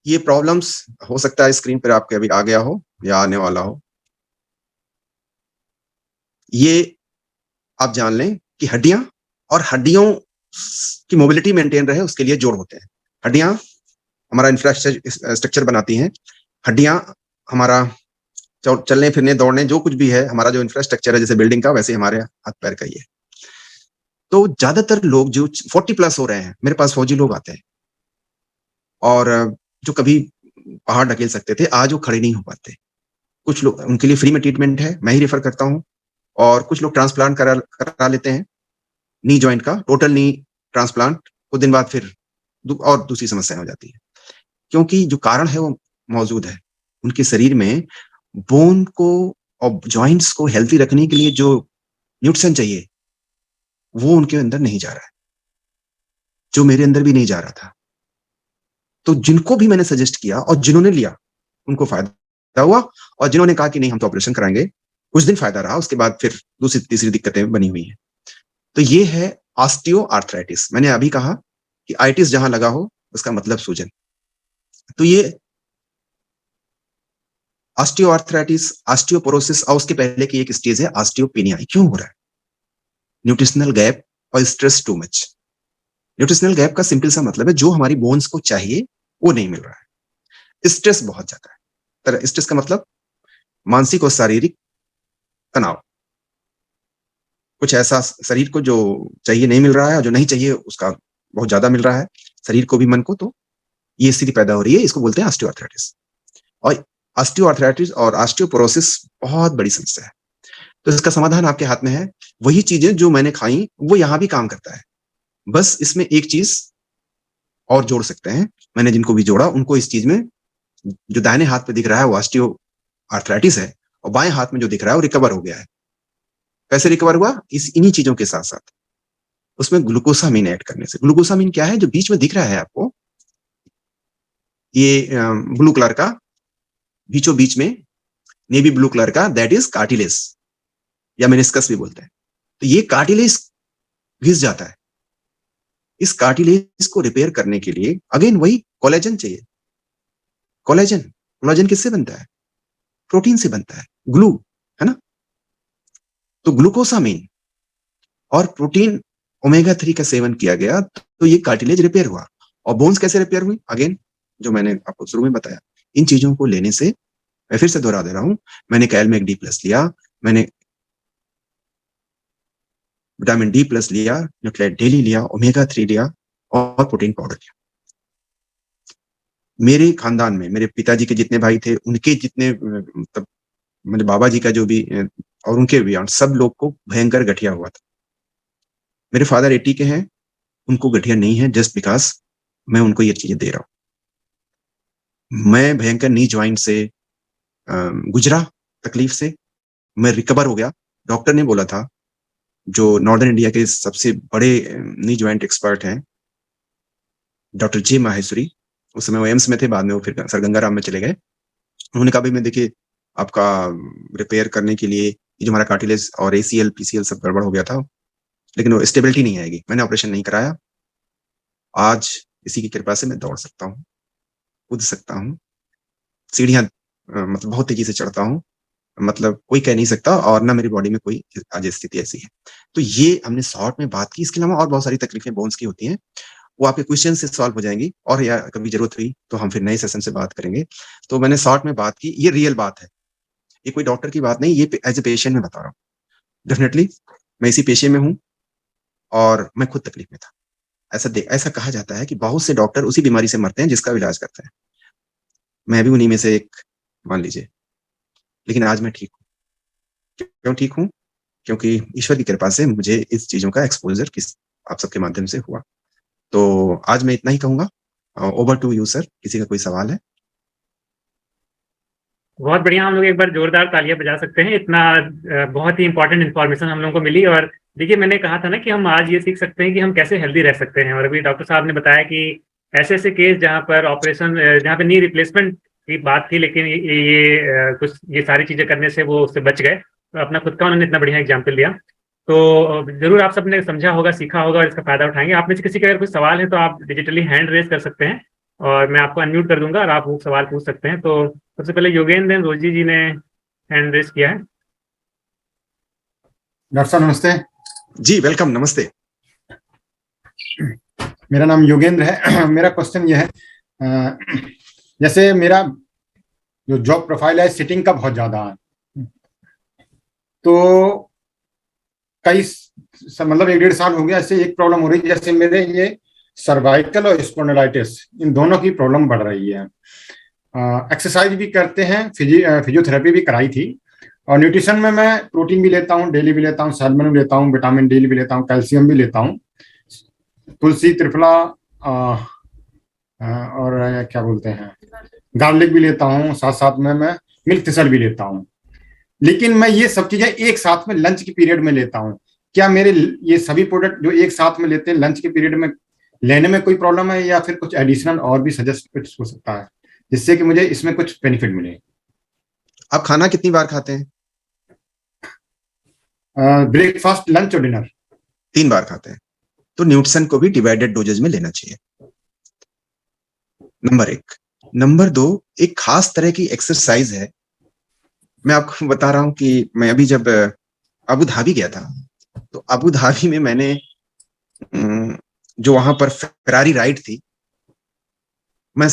ये प्रॉब्लम्स हो सकता है स्क्रीन पर आपके अभी आ गया हो या आने वाला हो। ये आप जान लें कि हड्डियां और हड्डियों की मोबिलिटी मेंटेन रहे उसके लिए जोड़ होते हैं। हड्डियां हमारा इंफ्रास्ट्रक्चर बनाती हैं। हड्डियां हमारा चलने फिरने दौड़ने जो कुछ भी है, हमारा जो इंफ्रास्ट्रक्चर है जैसे बिल्डिंग का, वैसे हमारे हाथ पैर का ही है। तो ज्यादातर लोग जो 40 प्लस हो रहे हैं, मेरे पास फौजी लोग आते हैं और जो कभी पहाड़ ढकेल सकते थे आज वो खड़े नहीं हो पाते। कुछ लोग, उनके लिए फ्री में ट्रीटमेंट है, मैं ही रेफर करता हूँ। और कुछ लोग ट्रांसप्लांट करा लेते हैं नी जॉइंट का, टोटल नी ट्रांसप्लांट, कुछ दिन बाद फिर और दूसरी समस्या हो जाती है, क्योंकि जो कारण है वो मौजूद है। उनके शरीर में बोन को और जॉइंट्स को हेल्थी रखने के लिए जो न्यूट्रिशन चाहिए वो उनके अंदर नहीं जा रहा है, जो मेरे अंदर भी नहीं जा रहा था। तो जिनको भी मैंने सजेस्ट किया और जिन्होंने लिया उनको फायदा हुआ, और जिन्होंने कहा कि नहीं हम तो ऑपरेशन कराएंगे, कुछ दिन फायदा रहा, उसके बाद फिर दूसरी तीसरी दिक्कतें बनी हुई हैं। तो ये है ऑस्टियो आर्थराइटिस। मैंने अभी कहा कि आइटिस जहां लगा हो उसका मतलब सूजन। तो ये ऑस्टियो आर्थराइटिस, ऑस्टियोपोरोसिस और उसके पहले की एक स्टेज है ऑस्टियोपेनिया। क्यों हो रहा है? न्यूट्रिशनल गैप और stress too much. Nutritional gap का सिंपल सा मतलब है जो हमारी बोन्स को चाहिए वो नहीं मिल रहा है। स्ट्रेस बहुत ज्यादा है। स्ट्रेस का मतलब मानसिक और शारीरिक तनाव। कुछ ऐसा शरीर को जो चाहिए नहीं मिल रहा है और जो नहीं चाहिए उसका बहुत ज्यादा मिल रहा है, शरीर को भी मन को। तो ये स्थिति पैदा हो रही है, इसको बोलते हैं ऑस्टियोआर्थराइटिस। और ऑस्टियोआर्थराइटिस और ऑस्टियोपोरोसिस बहुत बड़ी समस्या है। तो इसका समाधान आपके हाथ में है। वही चीजें जो मैंने खाई वो यहां भी काम करता है, बस इसमें एक चीज और जोड़ सकते हैं। मैंने जिनको भी जोड़ा उनको इस चीज में, जो दाहिने हाथ पे दिख रहा है वो ऑस्टियो आर्थराइटिस है और बाएं हाथ में जो दिख रहा है वो रिकवर हो गया है। कैसे रिकवर हुआ? इन्हीं चीजों के साथ साथ उसमें ग्लूकोसामीन ऐड करने से। ग्लूकोसामीन क्या है? जो बीच में दिख रहा है आपको, ये ब्लू कलर का बीचों बीच में नेवी ब्लू कलर का, दैट इज कार्टिलेज या मेनिस्कस भी बोलते हैं। तो ये कार्टिलेज घिस जाता है। इस कार्टिलेज को रिपेयर करने के लिए अगेन वही कोलेजन चाहिए। कोलेजन, कोलेजन किससे बनता है? प्रोटीन से बनता है, ग्लू, है ना। तो ग्लूकोसामिन और प्रोटीन ओमेगा 3 का सेवन किया गया तो ये कार्टिलेज रिपेयर हुआ। और बोन्स कैसे रिपेयर हुई? अगेन जो मैंने आपको शुरू में बताया, इन चीजों को लेने से, मैं फिर से दोहरा दे रहा हूं, मैंने कैलमेक डी प्लस लिया, मैंने विटामिन डी प्लस लिया, न्यूक्लियाइड डेली लिया, ओमेगा 3 लिया और प्रोटीन पाउडर लिया। मेरे खानदान में मेरे पिताजी के जितने भाई थे, उनके जितने, मतलब मेरे बाबा जी का जो भी और उनके भी, सब लोग को भयंकर गठिया हुआ था। मेरे फादर 80 के हैं, उनको गठिया नहीं है, जस्ट बिकॉज मैं उनको ये चीजें दे रहा हूं। मैं भयंकर नी ज्वाइंट से गुजरा, तकलीफ से मैं रिकवर हो गया। डॉक्टर ने बोला था, जो नॉर्दर्न इंडिया के सबसे बड़े नी ज्वाइंट एक्सपर्ट हैं, डॉक्टर जे माहेश्वरी, उस समय वो एम्स में थे, बाद में वो फिर सर गंगाराम में चले गए। उन्होंने कहा, भाई मैं देखिए आपका रिपेयर करने के लिए ये जो हमारा कार्टिलेज और ACL PCL सब गड़बड़ हो गया था, लेकिन वो स्टेबिलिटी नहीं आएगी। मैंने ऑपरेशन नहीं कराया। आज इसी की कृपा से मैं दौड़ सकता हूँ, कूद सकता हूँ, सीढ़ियां मतलब बहुत तेजी से चढ़ता हूँ, मतलब कोई कह नहीं सकता, और ना मेरी बॉडी में कोई आज स्थिति ऐसी है। तो ये हमने शॉर्ट में बात की। इसके अलावा और बहुत सारी तकलीफें बोन्स की होती हैं, वो आपके क्वेश्चन से सॉल्व हो जाएंगी, और या कभी जरूरत हुई तो हम फिर नए सेशन से बात करेंगे। तो मैंने शॉर्ट में बात की, ये रियल बात है, ये कोई डॉक्टर की बात नहीं, ये एज ए पेशेंट में बता रहा हूँ। डेफिनेटली मैं इसी पेशे में हूँ और मैं खुद तकलीफ में था। ऐसा कहा जाता है कि बहुत से डॉक्टर उसी बीमारी से मरते हैं जिसका इलाज करते हैं। मैं भी उन्हीं में से एक, मान लीजिए। लेकिन आज मैं ठीक हूँ। क्यों ठीक हूँ? क्योंकि ईश्वर की कृपा से मुझे इस चीजों का एक्सपोजर आप सबके माध्यम से हुआ। तो आज मैं इतना ही कहूंगा। ओवर टू यू सर, किसी का कोई सवाल है? बहुत बढ़िया, हम लोग एक बार जोरदार तालियां बजा सकते हैं। इतना बहुत ही इंपॉर्टेंट इन्फॉर्मेशन हम लोगों को मिली। और देखिए, मैंने कहा था ना कि हम आज ये सीख सकते हैं कि हम कैसे हेल्दी रह सकते हैं। और अभी डॉक्टर साहब ने बताया कि ऐसे ऐसे केस जहाँ पर ऑपरेशन, जहाँ पे नी रिप्लेसमेंट की बात थी, लेकिन कुछ ये सारी चीजें करने से वो उससे बच गए। तो अपना खुद का उन्होंने इतना बढ़िया एग्जाम्पल दिया। तो जरूर आप सबने समझा होगा, सीखा होगा और इसका फायदा उठाएंगे। आप में से किसी का अगर कोई सवाल है तो आप डिजिटली हैंड रेज कर सकते हैं और मैं आपको अनम्यूट कर दूंगा और आप वो सवाल पूछ सकते हैं। तो सबसे पहले योगेंद्र रोजी जी ने हैंड रेज किया है। डॉक्टर साहब नमस्ते। जी वेलकम, नमस्ते। मेरा नाम योगेंद्र है। मेरा क्वेश्चन यह है, जैसे मेरा जो जॉब प्रोफाइल है सिटिंग का बहुत ज्यादा है, तो कई मतलब 1-1.5 साल हो गया। ऐसे एक प्रॉब्लम हो रही है, जैसे मेरे ये सर्वाइकल और स्पॉन्डिलाइटिस, इन दोनों की प्रॉब्लम बढ़ रही है। एक्सरसाइज भी करते हैं, फिजियोथेरेपी भी कराई थी, और न्यूट्रिशन में मैं प्रोटीन भी लेता हूँ, डेली भी लेता हूँ, सैलमन भी लेता हूँ, विटामिन डी भी लेता हूँ, कैल्शियम भी लेता हूँ, तुलसी, त्रिफला और क्या बोलते हैं, गार्लिक भी लेता हूँ, साथ साथ में मैं मिल्क थिसल भी लेता हूँ। लेकिन मैं ये सब चीजें एक साथ में लंच के पीरियड में लेता हूँ। क्या मेरे ये सभी प्रोडक्ट जो एक साथ में लेते हैं लंच के पीरियड में लेने में कोई प्रॉब्लम है, या फिर कुछ एडिशनल और भी सजेस्ट कुछ हो सकता है जिससे कि मुझे इसमें कुछ बेनिफिट मिले? आप खाना कितनी बार खाते हैं? ब्रेकफास्ट, लंच और डिनर। 3 बार खाते हैं। तो न्यूट्रिशन को भी डिवाइडेड डोजेज में लेना चाहिए, नंबर 1। नंबर 2, एक खास तरह की एक्सरसाइज है। मैं आपको बता रहा हूं कि मैं अभी जब अबू धाबी गया था, तो अबू धाबी में मैंने जो वहां पर फेरारी राइड थी, मैं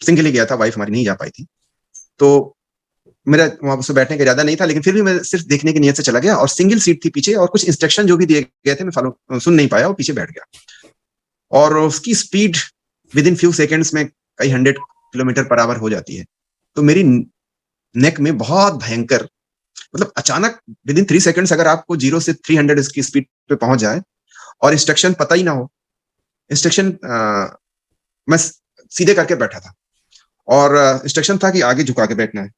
सिंगल ही गया था, वाइफ हमारी नहीं जा पाई थी। तो मेरा वहां पर बैठने का ज्यादा नहीं था, लेकिन फिर भी मैं सिर्फ देखने की नियत से चला गया, और सिंगल सीट थी पीछे, और कुछ इंस्ट्रक्शन जो भी दिए गए थे मैं सुन नहीं पाया और पीछे बैठ गया। और उसकी speed with in few seconds में कई 100 किलोमीटर पर आवर हो जाती है। तो मेरी नेक में बहुत भयंकर, मतलब अचानक विद इन 3 सेकेंड्स अगर आपको 0 से 300 की स्पीड पे पहुंच जाए और इंस्ट्रक्शन पता ही ना हो, इंस्ट्रक्शन मैं सीधे करके बैठा था, और इंस्ट्रक्शन था कि आगे झुका के बैठना है।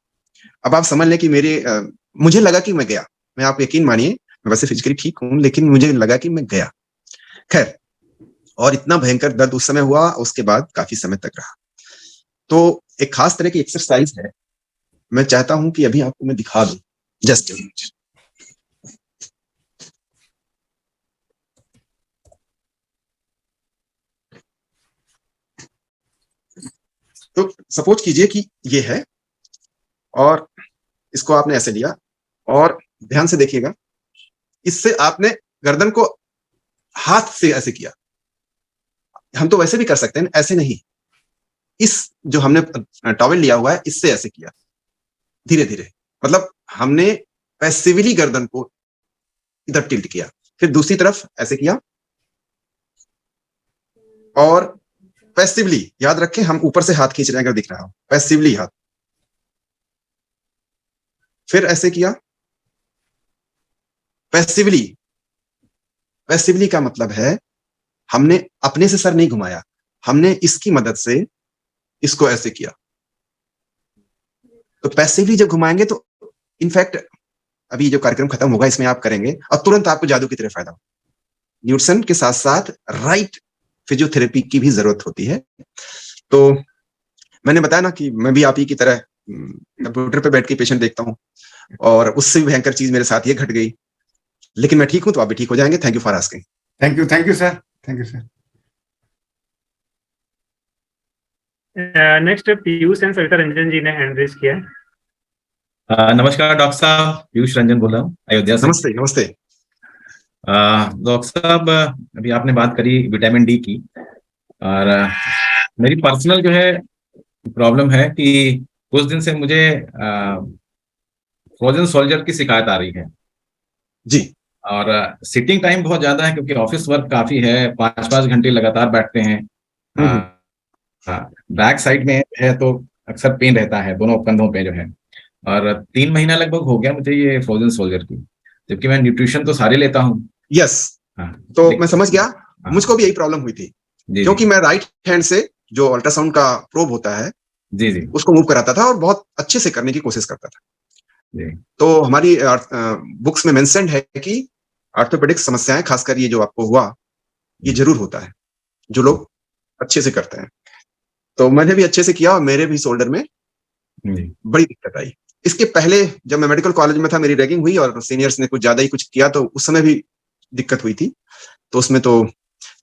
अब आप समझ लें कि मुझे लगा कि मैं गया। मैं, आप यकीन मानिए, मैं वैसे फिजिकली ठीक हूं, लेकिन मुझे लगा कि मैं गया। खैर, और इतना भयंकर दर्द उस समय हुआ, उसके बाद काफी समय तक रहा। तो एक खास तरह की एक्सरसाइज है, मैं चाहता हूं कि अभी आपको मैं दिखा दूं, जस्ट तो सपोज कीजिए कि ये है और इसको आपने ऐसे लिया और ध्यान से देखिएगा, इससे आपने गर्दन को हाथ से ऐसे किया। हम तो वैसे भी कर सकते हैं, ऐसे नहीं, इस जो हमने टॉवेल लिया हुआ है इससे ऐसे किया धीरे धीरे, मतलब हमने पैसिवली गर्दन को इधर टिल्ट किया, फिर दूसरी तरफ ऐसे किया और पैसिवली, याद रखें हम ऊपर से हाथ खींच रहे हैं अगर दिख रहा हो, पैसिवली हाथ, फिर ऐसे किया पैसिवली। पैसिवली का मतलब है हमने अपने से सर नहीं घुमाया, हमने इसकी मदद से इसको ऐसे किया। तो पैसिवली जब घुमाएंगे तो इनफैक्ट अभी जो कार्यक्रम खत्म होगा इसमें आप करेंगे और तुरंत आपको जादू की तरह फायदा हो। न्यूटन के साथ साथ राइट फिजियोथेरेपी की भी जरूरत होती है। तो मैंने बताया ना कि मैं भी आप ही की तरह कंप्यूटर पे बैठ के पेशेंट देखता हूं और उससे भी भयंकर चीज मेरे साथ ये घट गई, लेकिन मैं ठीक हूं तो आप भी ठीक हो जाएंगे। Thank you for asking. Thank you sir, thank you sir. Next Piyush and Savita Ranjan ji ने हैंड रेज किया है। नमस्कार डॉक्टर साहब, पीयूष रंजन बोल रहा हूँ अयोध्या से। नमस्ते नमस्ते। डॉक्टर साहब, अभी आपने बात करी विटामिन डी की और मेरी पर्सनल जो है प्रॉब्लम है कि कुछ दिन से मुझे फ्रोजन सोल्जर की शिकायत आ रही है जी। और सिटिंग टाइम बहुत ज्यादा है क्योंकि ऑफिस वर्क काफी है, 5-5 घंटे लगातार बैठते हैं। बैक साइड में है तो अक्सर पेन रहता है दोनों कंधों पे जो है, और 3 महीना लगभग हो गया मुझे ये फ्रोजन सोल्जर की, जबकि मैं न्यूट्रिशन तो सारे लेता हूँ। यस। तो मैं समझ गया, मुझको भी यही प्रॉब्लम हुई थी क्योंकि मैं राइट हैंड से जो अल्ट्रासाउंड का प्रोब होता है जी जी उसको मूव कराता था और बहुत अच्छे से करने की कोशिश करता था। जी। तो हमारी बुक्स में मेंशन्ड है कि ऑर्थोपेडिक समस्याएं, खासकर ये जो आपको हुआ, ये जरूर होता है जो लोग अच्छे से करते हैं। तो मैंने भी अच्छे से किया और मेरे भी शोल्डर में बड़ी दिक्कत आई। इसके पहले जब मैं मेडिकल कॉलेज में था मेरी रैगिंग हुई और सीनियर्स ने कुछ ज्यादा ही कुछ किया तो उस समय भी दिक्कत हुई थी। तो उसमें तो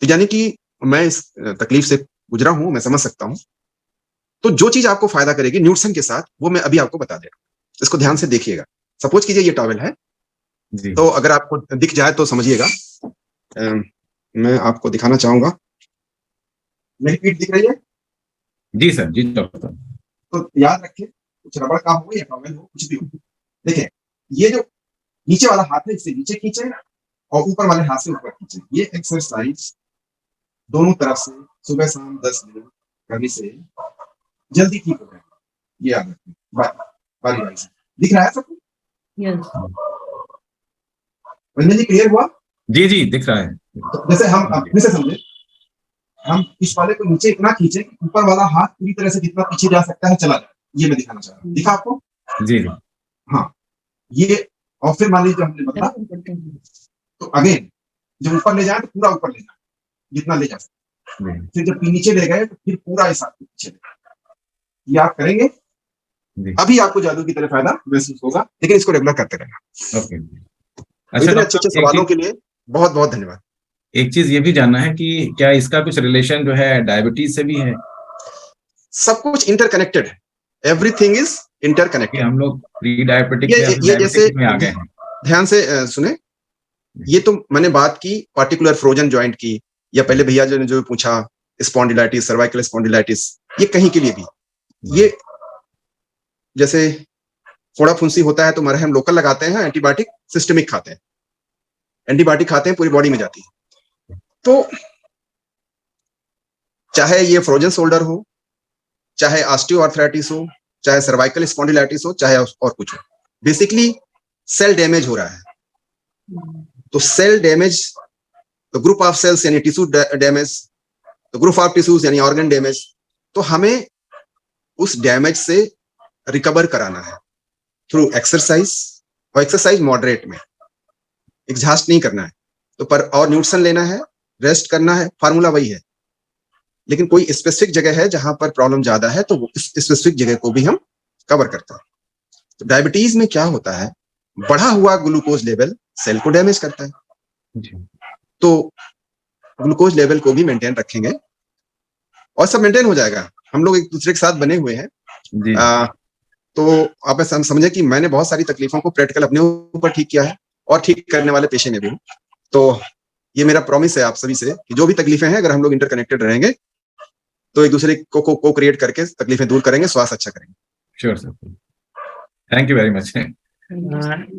यानी कि मैं इस तकलीफ से गुजरा हूं, मैं समझ सकता हूं। तो जो चीज आपको फायदा करेगी न्यूट्रिशन के साथ वो मैं अभी आपको बता दे रहा हूं, इसको ध्यान से देखिएगा। सपोज कीजिए ये टॉवेल है जी। तो अगर आपको दिख जाए तो समझिएगा, मैं आपको दिखाना चाहूंगा। मेरी पीठ दिख रही है? जी सर, जी डॉक्टर। तो याद रखिए, कुछ रबड़ का हो या टॉवेल हो, कुछ भी हो, देखिए ये जो नीचे वाला हाथ है इससे नीचे खींचे और ऊपर वाले हाथ से ऊपर खींचे। ये एक्सरसाइज दोनों तरफ से सुबह शाम 10 मिनट करने से जल्दी ठीक हो जाएगा। ये याद रखिए, बारी बारी से। दिख रहा है सबको? रंजन जी क्लियर हुआ? जी जी दिख रहा है। तो जैसे हम अपने से समझे, हम इस वाले को नीचे इतना खींचे कि ऊपर वाला हाथ पूरी तरह से जितना पीछे जा सकता है चला जाए। ये मैं दिखाना चाह रहा हूँ। दिखा आपको? जी जी। हाँ, ये और फिर मान लीजिए हमने बता तो अगेन जब ऊपर ले जाए तो पूरा ऊपर ले जाए जितना ले जा सकते, फिर जब नीचे ले गए तो फिर पूरा इस हाथ को पीछे। ये आप करेंगे अभी आपको जादू की तरह फायदा महसूस होगा, लेकिन इसको रेगुलर करते रहना। ओके। इतने अच्छे अच्छे सवालों के लिए बहुत बहुत धन्यवाद। एक चीज ये भी जानना है कि क्या इसका कुछ रिलेशन जो है डायबिटीज से भी है? सब कुछ इंटरकनेक्टेड है, एवरीथिंग इज इंटरकनेक्टेड। हम लोग प्री डायबिटिक ये जैसे में आ गए हैं। ध्यान से सुने, ये तो मैंने बात की पार्टिकुलर फ्रोजन जॉइंट की, या पहले भैया जो ने जो पूछा स्पॉन्डिलाइटिस, सर्वाइकल स्पॉन्डिलाइटिस, ये कहीं के लिए भी। ये जैसे फोड़ा फुंसी होता है तो मरहम लोकल लगाते हैं, एंटीबायोटिक सिस्टमिक खाते हैं, एंटीबायोटिक खाते हैं पूरी बॉडी में जाती है। तो चाहे ये फ्रोजन शोल्डर हो, चाहे ऑस्टियोआर्थराइटिस हो, चाहे सर्वाइकल स्पॉन्डिलाइटिस हो, चाहे और कुछ हो, बेसिकली सेल डैमेज हो रहा है। तो सेल डैमेज, तो ग्रुप ऑफ सेल्स यानी टिश्यू डैमेज, तो ग्रुप ऑफ टिश्यूज यानी ऑर्गन डैमेज। तो हमें उस डैमेज से रिकवर कराना है थ्रू एक्सरसाइज, और एक्सरसाइज मॉडरेट में, एग्जॉस्ट नहीं करना है। तो पर और न्यूट्रिशन लेना है, रेस्ट करना है, फार्मूला वही है। लेकिन कोई स्पेसिफिक जगह है जहां पर प्रॉब्लम ज्यादा है तो इस स्पेसिफिक जगह को भी हम कवर करते हैं। तो डायबिटीज में क्या होता है, बढ़ा हुआ ग्लूकोज लेवल सेल को डैमेज करता है। जी तो ग्लूकोज लेवल को भी मेंटेन रखेंगे और सब मेंटेन हो जाएगा। हम लोग एक दूसरे के साथ बने हुए हैं। जी तो आप समझे कि मैंने बहुत सारी तकलीफों को प्रैक्टिकल अपने ऊपर ठीक किया है और ठीक करने वाले पेशे में भी हूँ। तो ये मेरा प्रॉमिस है आप सभी से कि जो भी तकलीफें हैं, अगर हम लोग इंटरकनेक्टेड रहेंगे तो एक दूसरे को क्रिएट करके तकलीफें दूर करेंगे, स्वास्थ्य अच्छा करेंगे। Sure sir, thank you very much.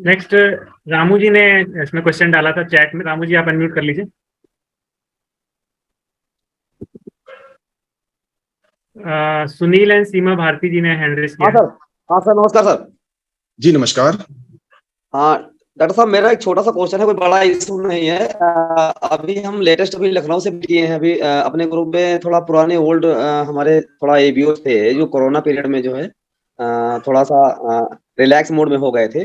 Next Ramu ji ने इसमें क्वेश्चन डाला था चैट में। रामू जी आप अनम्यूट कर लीजिए। सुनील एंड सीमा भारती जी ने हैंड रेज किया हाँ है। सर, हाँ सर, नमस्कार सर। जी नमस्कार। हाँ डॉक्टर साहब, मेरा एक छोटा सा क्वेश्चन है, कोई बड़ा इशू नहीं है। अभी हम लेटेस्ट अभी लखनऊ से किए हैं। अभी अपने ग्रुप में थोड़ा पुराने ओल्ड हमारे थोड़ा एबीओ थे जो कोरोना पीरियड में जो है थोड़ा सा रिलैक्स मोड में हो गए थे।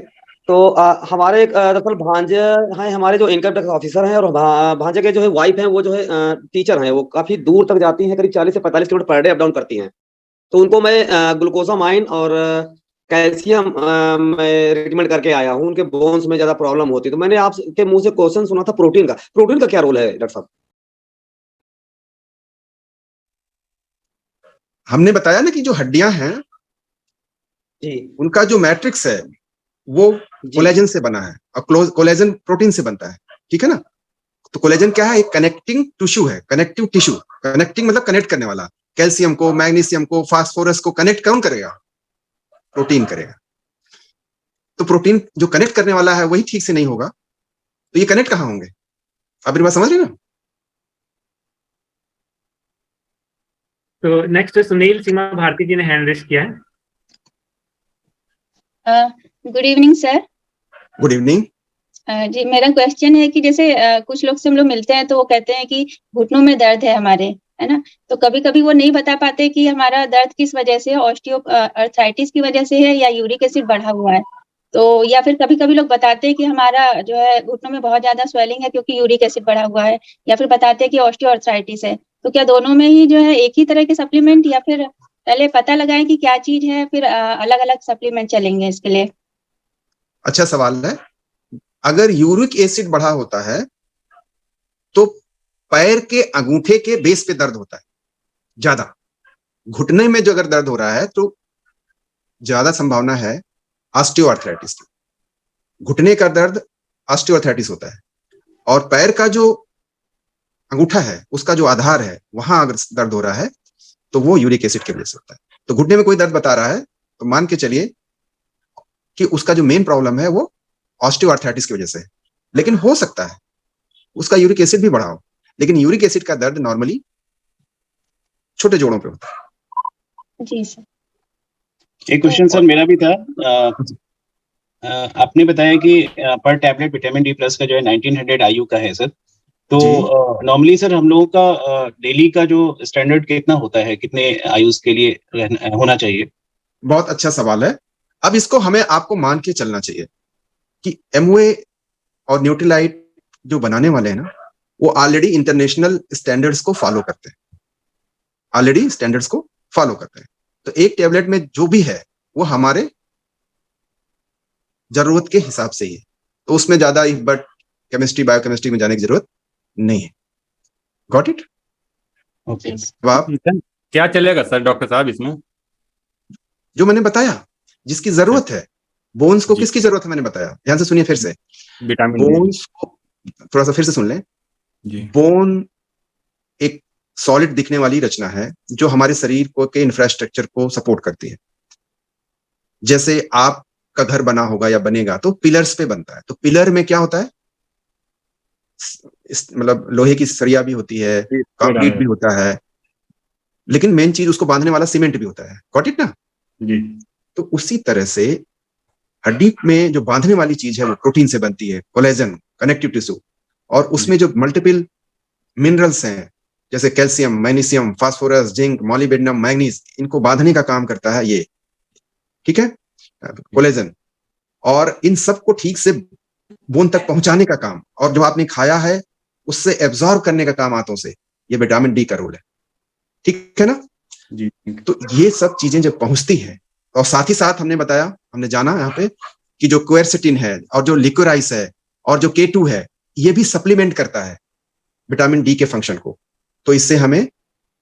तो हमारे दरअसल भांजे हैं, हमारे जो इनकम टैक्स ऑफिसर हैं, और भांजे के जो है वाइफ हैं, वो जो है टीचर हैं। वो काफी दूर तक जाती हैं, करीब 40 से 45 kilometre per day up down करती हैं। तो उनको मैं ग्लूकोसामाइन और कैल्शियम मैं रिकमेंड करके आया हूँ। उनके बोन्स में ज्यादा प्रॉब्लम होती है। तो मैंने आपके मुंह से क्वेश्चन सुना था प्रोटीन का। प्रोटीन का क्या रोल है डॉक्टर साहब? हमने बताया ना कि जो हड्डियां हैं जी उनका जो मैट्रिक्स है वो जी कोलेजन से बना है और कोलेजन प्रोटीन से बनता है, ठीक है ना। तो कोलेजन क्या है, एक कनेक्टिंग टिश्यू है, कनेक्टिव टिश्यू। कनेक्टिंग मतलब कनेक्ट करने वाला। कैल्शियम को, मैग्नीशियम को, फास्फोरस को कनेक्ट कौन करेगा? प्रोटीन करेगा। तो प्रोटीन जो कनेक्ट करने वाला है वही ठीक से नहीं होगा तो ये कनेक्ट कहां होंगे? आप मेरी बात समझ रहे हैं ना? तो नेक्स्ट सुनील सीमा भारती जी ने हैंड रेज किया है। Good evening sir. Good evening. जी मेरा क्वेश्चन है कि जैसे कुछ लोग से हम लोग मिलते हैं तो वो कहते हैं कि घुटनों में दर्द है हमारे, है ना। तो कभी कभी वो नहीं बता पाते कि हमारा दर्द किस वजह से है, ऑस्टियो अर्थराइटिस की वजह से है या यूरिक एसिड बढ़ा हुआ है। तो या फिर कभी कभी लोग बताते हैं कि हमारा जो है घुटनों में बहुत ज्यादा स्वेलिंग है क्योंकि यूरिक एसिड बढ़ा हुआ है, या फिर बताते हैं कि ऑस्टियो अर्थराइटिस है। तो क्या दोनों में ही जो है एक ही तरह के सप्लीमेंट, या फिर पहले पता लगाएं कि क्या चीज है फिर अलग अलग सप्लीमेंट चलेंगे इसके लिए? अच्छा सवाल है। अगर यूरिक एसिड बढ़ा होता है तो पैर के अंगूठे के बेस पे दर्द होता है ज्यादा। घुटने में जो अगर दर्द हो रहा है तो ज्यादा संभावना है ऑस्टियोआर्थराइटिस की। घुटने का दर्द ऑस्टियोआर्थराइटिस होता है और पैर का जो अंगूठा है उसका जो आधार है वहां अगर दर्द हो रहा है तो वो यूरिक एसिड की वजह से होता है। तो घुटने में कोई दर्द बता रहा है तो मान के चलिए कि उसका जो मेन प्रॉब्लम है वो ऑस्टियोआर्थराइटिस की वजह से है। लेकिन हो सकता है उसका यूरिक एसिड भी बढ़ा हो, लेकिन यूरिक एसिड का दर्द नॉर्मली छोटे जोड़ों पे होता है। जी सर। एक क्वेश्चन सर मेरा भी था। आपने बताया कि पर टैबलेट विटामिन डी प्लस का जो है 1900 IU का है सर। तो नॉर्मली सर हम लोगों का डेली का जो स्टैंडर्ड कितना होता है, कितने आयुष के लिए होना चाहिए? बहुत अच्छा सवाल है। अब इसको हमें आपको मान के चलना चाहिए कि एमवे और न्यूट्रीलाइट जो बनाने वाले हैं ना वो ऑलरेडी इंटरनेशनल स्टैंडर्ड्स को फॉलो करते हैं, ऑलरेडी स्टैंडर्ड्स को फॉलो करते हैं। तो एक टेबलेट में जो भी है वो हमारे जरूरत के हिसाब से ही है। तो उसमें ज्यादा बट केमिस्ट्री बायोकेमिस्ट्री में जाने की जरूरत नहीं है। Got it? ओके। क्या चलेगा सर डॉक्टर साहब इसमें? जो मैंने बताया जिसकी जरूरत है। बोन्स को जी। किसकी जरूरत है मैंने बताया, ध्यान से सुनिए फिर से। Vitamin D. बोन्स को थोड़ा सा फिर से सुन लें। जी। बोन एक सॉलिड दिखने वाली रचना है जो हमारे शरीर को के इंफ्रास्ट्रक्चर को सपोर्ट करती है। जैसे आपका घर बना होगा या बनेगा तो पिलर्स पे बनता है। तो पिलर में क्या होता है, मतलब लोहे की सरिया भी होती है, कंक्रीट भी होता है, लेकिन मेन चीज उसको बांधने वाला सीमेंट भी होता है। गॉट इट ना? जी। तो उसी तरह से हड्डी में जो बांधने वाली चीज है वो प्रोटीन से बनती है, कोलेजन, कनेक्टिव टिश्यू। और उसमें जो मल्टीपल मिनरल्स हैं जैसे calcium, magnesium, phosphorus, zinc, molybdenum, manganese, इनको बांधने का काम करता है ये, ठीक है, कोलेजन। और इन सबको ठीक से बोन तक पहुंचाने का काम, और जो आपने खाया है उससे एब्जॉर्ब करने का काम आंतों से, ये विटामिन डी का रोल है। ठीक है ना? जी। तो ये सब चीजें जब पहुंचती है और साथ ही साथ हमने जाना यहाँ पे कि जो क्वेरसिटिन है और जो लिकोराइस है और जो K2 है, ये भी सप्लीमेंट करता है विटामिन डी के फंक्शन को। तो इससे हमें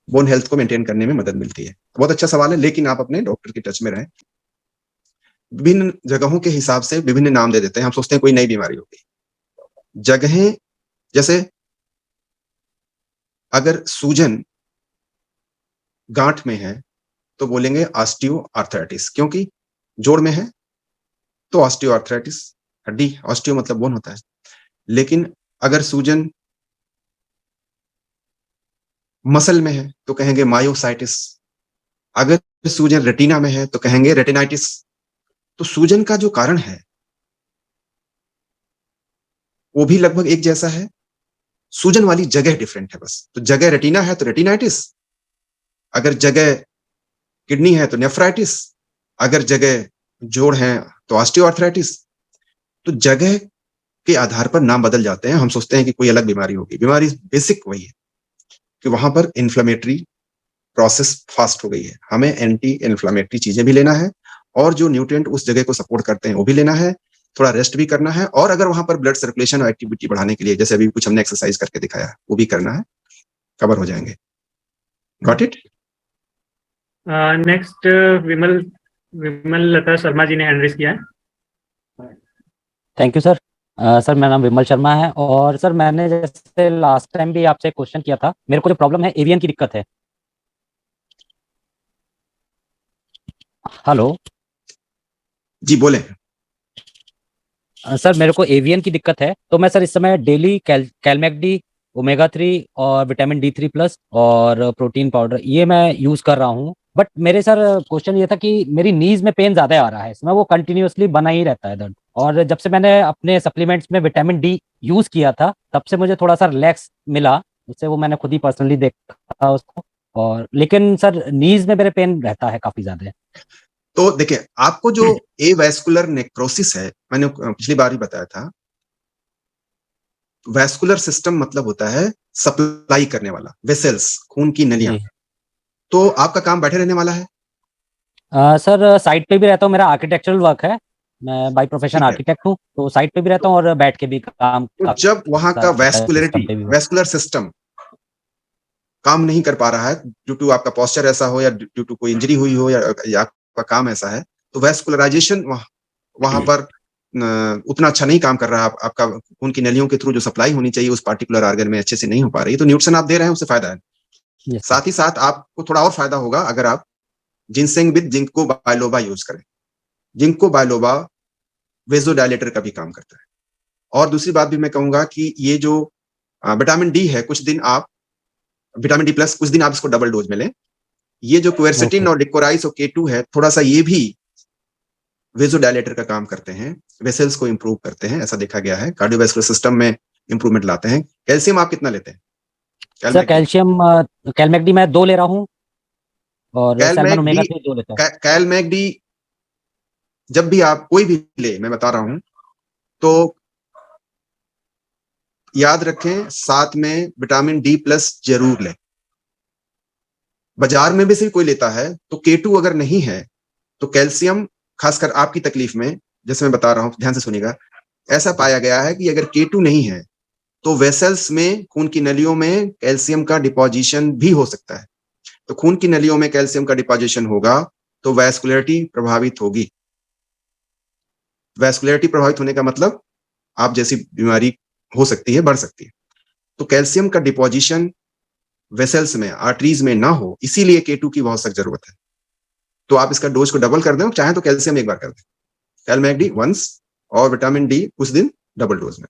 बोन हेल्थ को मेंटेन करने में मदद मिलती है। बहुत अच्छा सवाल है, लेकिन आप अपने डॉक्टर के टच में रहें। विभिन्न जगहों के हिसाब से विभिन्न नाम दे देते हैं, हम सोचते हैं कोई नई बीमारी होगी। जगहें जैसे अगर सूजन गांठ में है तो बोलेंगे ऑस्टियोआर्थराइटिस, क्योंकि जोड़ में है तो ऑस्टियोआर्थराइटिस, हड्डी, ऑस्टियो मतलब बोन होता है। लेकिन अगर सूजन मसल में है तो कहेंगे मायोसाइटिस, अगर सूजन रेटिना में है तो कहेंगे रेटिनाइटिस। तो सूजन का जो कारण है वो भी लगभग एक जैसा है, सूजन वाली जगह डिफरेंट है बस। तो जगह रेटिना है तो रेटिनाइटिस, अगर जगह किडनी है तो नेफ्राइटिस, अगर जगह जोड़ है तो ऑस्टियोआर्थराइटिस। तो जगह के आधार पर नाम बदल जाते हैं, हम सोचते हैं कि कोई अलग बीमारी होगी। बीमारी बेसिक वही है कि वहां पर इन्फ्लेमेटरी प्रोसेस फास्ट हो गई है। हमें एंटी इन्फ्लेमेटरी चीजें भी लेना है और जो न्यूट्रिएंट उस जगह को सपोर्ट करते हैं वो भी लेना है, थोड़ा रेस्ट भी करना है, और अगर वहां पर ब्लड सर्कुलेशन और एक्टिविटी बढ़ाने के लिए जैसे अभी कुछ हमने एक्सरसाइज करके दिखाया है वो भी करना है, कवर हो जाएंगे। Got it? नेक्स्ट विमल लता शर्मा जी ने हैंड रेज किया है। Thank you sir. सर मेरा नाम विमल शर्मा है और सर मैंने जैसे लास्ट टाइम भी आपसे क्वेश्चन किया था, मेरे को जो प्रॉब्लम है एवियन की दिक्कत है। हेलो जी बोले। सर मेरे को एवियन की दिक्कत है, तो मैं सर इस समय डेली कैलमैक्डी, ओमेगा 3 और विटामिन D3+ और प्रोटीन पाउडर ये मैं यूज कर रहा हूँ। बट मेरे सर क्वेश्चन ये था कि मेरी नीज में पेन ज्यादा आ रहा है, इसमें वो कंटिन्यूअसली बना ही रहता है दर्द। और जब से मैंने अपने सप्लीमेंट्स में विटामिन डी यूज किया था तब से मुझे थोड़ा सा रिलैक्स मिला, उससे वो मैंने खुद ही पर्सनली देखा उसको। और लेकिन सर नीज में मेरे पेन रहता है काफी ज्यादा। तो देखिए, आपको जो एवैस्कुलर नेक्रोसिस है, मैंने पिछली बार ही बताया था, वैस्कुलर सिस्टम मतलब होता है सप्लाई करने वाला, वेसल्स, खून की नलियां। तो आपका काम बैठे रहने वाला है? सर साइट पे भी रहता हूँ, मेरा आर्किटेक्चरल वर्क है, मैं बाय प्रोफेशन आर्किटेक्ट हूँ, तो साइट पे भी रहता हूँ और बैठ के भी काम। तो जब वहां का वैस्कुलर सिस्टम काम नहीं कर पा रहा है ड्यू टू आपका पोस्चर ऐसा हो या ड्यू टू कोई इंजरी हुई हो या आपका काम ऐसा है, तो वैस्कुलराइजेशन वहां पर उतना अच्छा नहीं काम कर रहा है। आपका खून की नलियों के थ्रू जो सप्लाई होनी चाहिए उस पार्टिकुलर आर्गन में अच्छे से नहीं हो पा रही, तो न्यूट्रिशन आप दे रहे हैं उससे फायदा है। साथ ही साथ आपको थोड़ा और फायदा होगा अगर आप ginseng with ginkgo biloba use करें। जिंको बायलोबा वेजोडायलेटर का भी काम करता है। और दूसरी बात भी मैं कहूंगा कि ये जो विटामिन डी है, कुछ दिन आप विटामिन D+ कुछ दिन आप इसको डबल डोज में लें। ये जो क्वेरसिटिन और लिकोराइस और K2 है, थोड़ा सा ये भी वेजोडायलेटर का काम करते हैं, वेसल्स को इंप्रूव करते हैं, ऐसा देखा गया है, कार्डियोवैस्कुलर सिस्टम में इंप्रूवमेंट लाते हैं। कैल्शियम आप कितना लेते हैं? सर कैल्शियम कैलमैक्डी मैं 2 ले रहा हूँ और सैल्मन ओमेगा 3 2 लेता हूँ। कैलमैक्डी जब भी आप कोई भी ले, मैं बता रहा हूं, तो याद रखें साथ में विटामिन D+ जरूर लें। बाजार में भी से कोई लेता है तो K2 अगर नहीं है तो कैल्शियम, खासकर आपकी तकलीफ में, जैसे मैं बता रहा हूं, ध्यान से सुनिएगा, ऐसा पाया गया है कि अगर K2 नहीं है तो वेसल्स में, खून की नलियों में कैल्शियम का डिपोजिशन भी हो सकता है। तो खून की नलियों में कैल्शियम का डिपोजिशन होगा तो वैस्कुलरिटी प्रभावित होगी। वैस्कुलरिटी प्रभावित होने का मतलब आप जैसी बीमारी हो सकती है, बढ़ सकती है। तो कैल्शियम का डिपोजिशन वेसल्स में, आर्टरीज में ना हो, इसीलिए K2 की बहुत सख्त जरूरत है। तो आप इसका डोज को डबल कर दें, चाहे तो कैल्शियम एक बार कर दें, कैलमैक्डी वंस और विटामिन डी कुछ दिन डबल डोज में।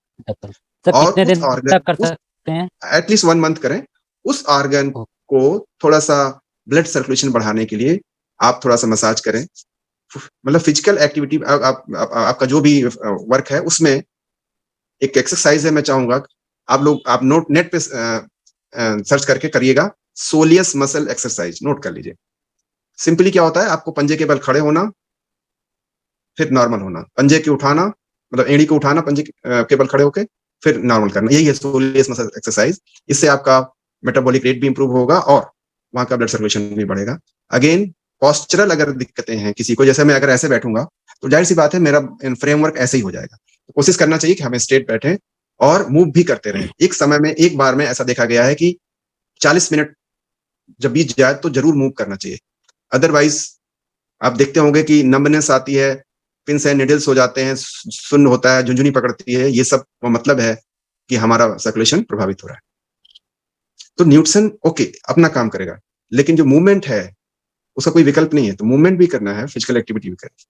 और कितने दिन तक कर सकते हैं? एटलीस्ट 1 मंथ करें। उस ऑर्गन को थोड़ा सा ब्लड सर्कुलेशन बढ़ाने के लिए आप थोड़ा सा मसाज करें, मतलब फिजिकल एक्टिविटी आपका जो भी वर्क है उसमें एक एक्सरसाइज है, मैं चाहूंगा आप नेट पे सर्च करके करिएगा, सोलियस मसल एक्सरसाइज, नोट कर लीजिए। सिंपली क्या होता है, आपको पंजे के बल खड़े होना, फिर नॉर्मल होना, पंजे के उठाना, मतलब एड़ी को उठाना, पंजे के बल खड़े होकर फिर नॉर्मल करना, यही है सोलियस मसल एक्सरसाइज। इससे आपका मेटाबॉलिक रेट भी इंप्रूव होगा और वहां का ब्लड सर्कुलेशन भी बढ़ेगा। अगेन पोस्चरल अगर दिक्कतें हैं किसी को, जैसे मैं अगर ऐसे बैठूंगा तो जाहिर सी बात है मेरा फ्रेमवर्क ऐसे ही हो जाएगा। तो कोशिश करना चाहिए कि हमें स्ट्रेट बैठे और मूव भी करते रहें। एक समय में एक बार में ऐसा देखा गया है कि 40 मिनट जब बीत जाए तो जरूर मूव करना चाहिए। अदरवाइज आप देखते होंगे कि नंबनेस आती है, पिंस एंड निडल्स हो जाते हैं, सुन्न होता है, झुंझुनी पकड़ती है, ये सब मतलब है कि हमारा सर्कुलेशन प्रभावित हो रहा है। तो न्यूट्रिशन ओके अपना काम करेगा, लेकिन जो मूवमेंट है उसका कोई विकल्प नहीं है। तो मूवमेंट भी करना है, फिजिकल एक्टिविटी भी करनी है।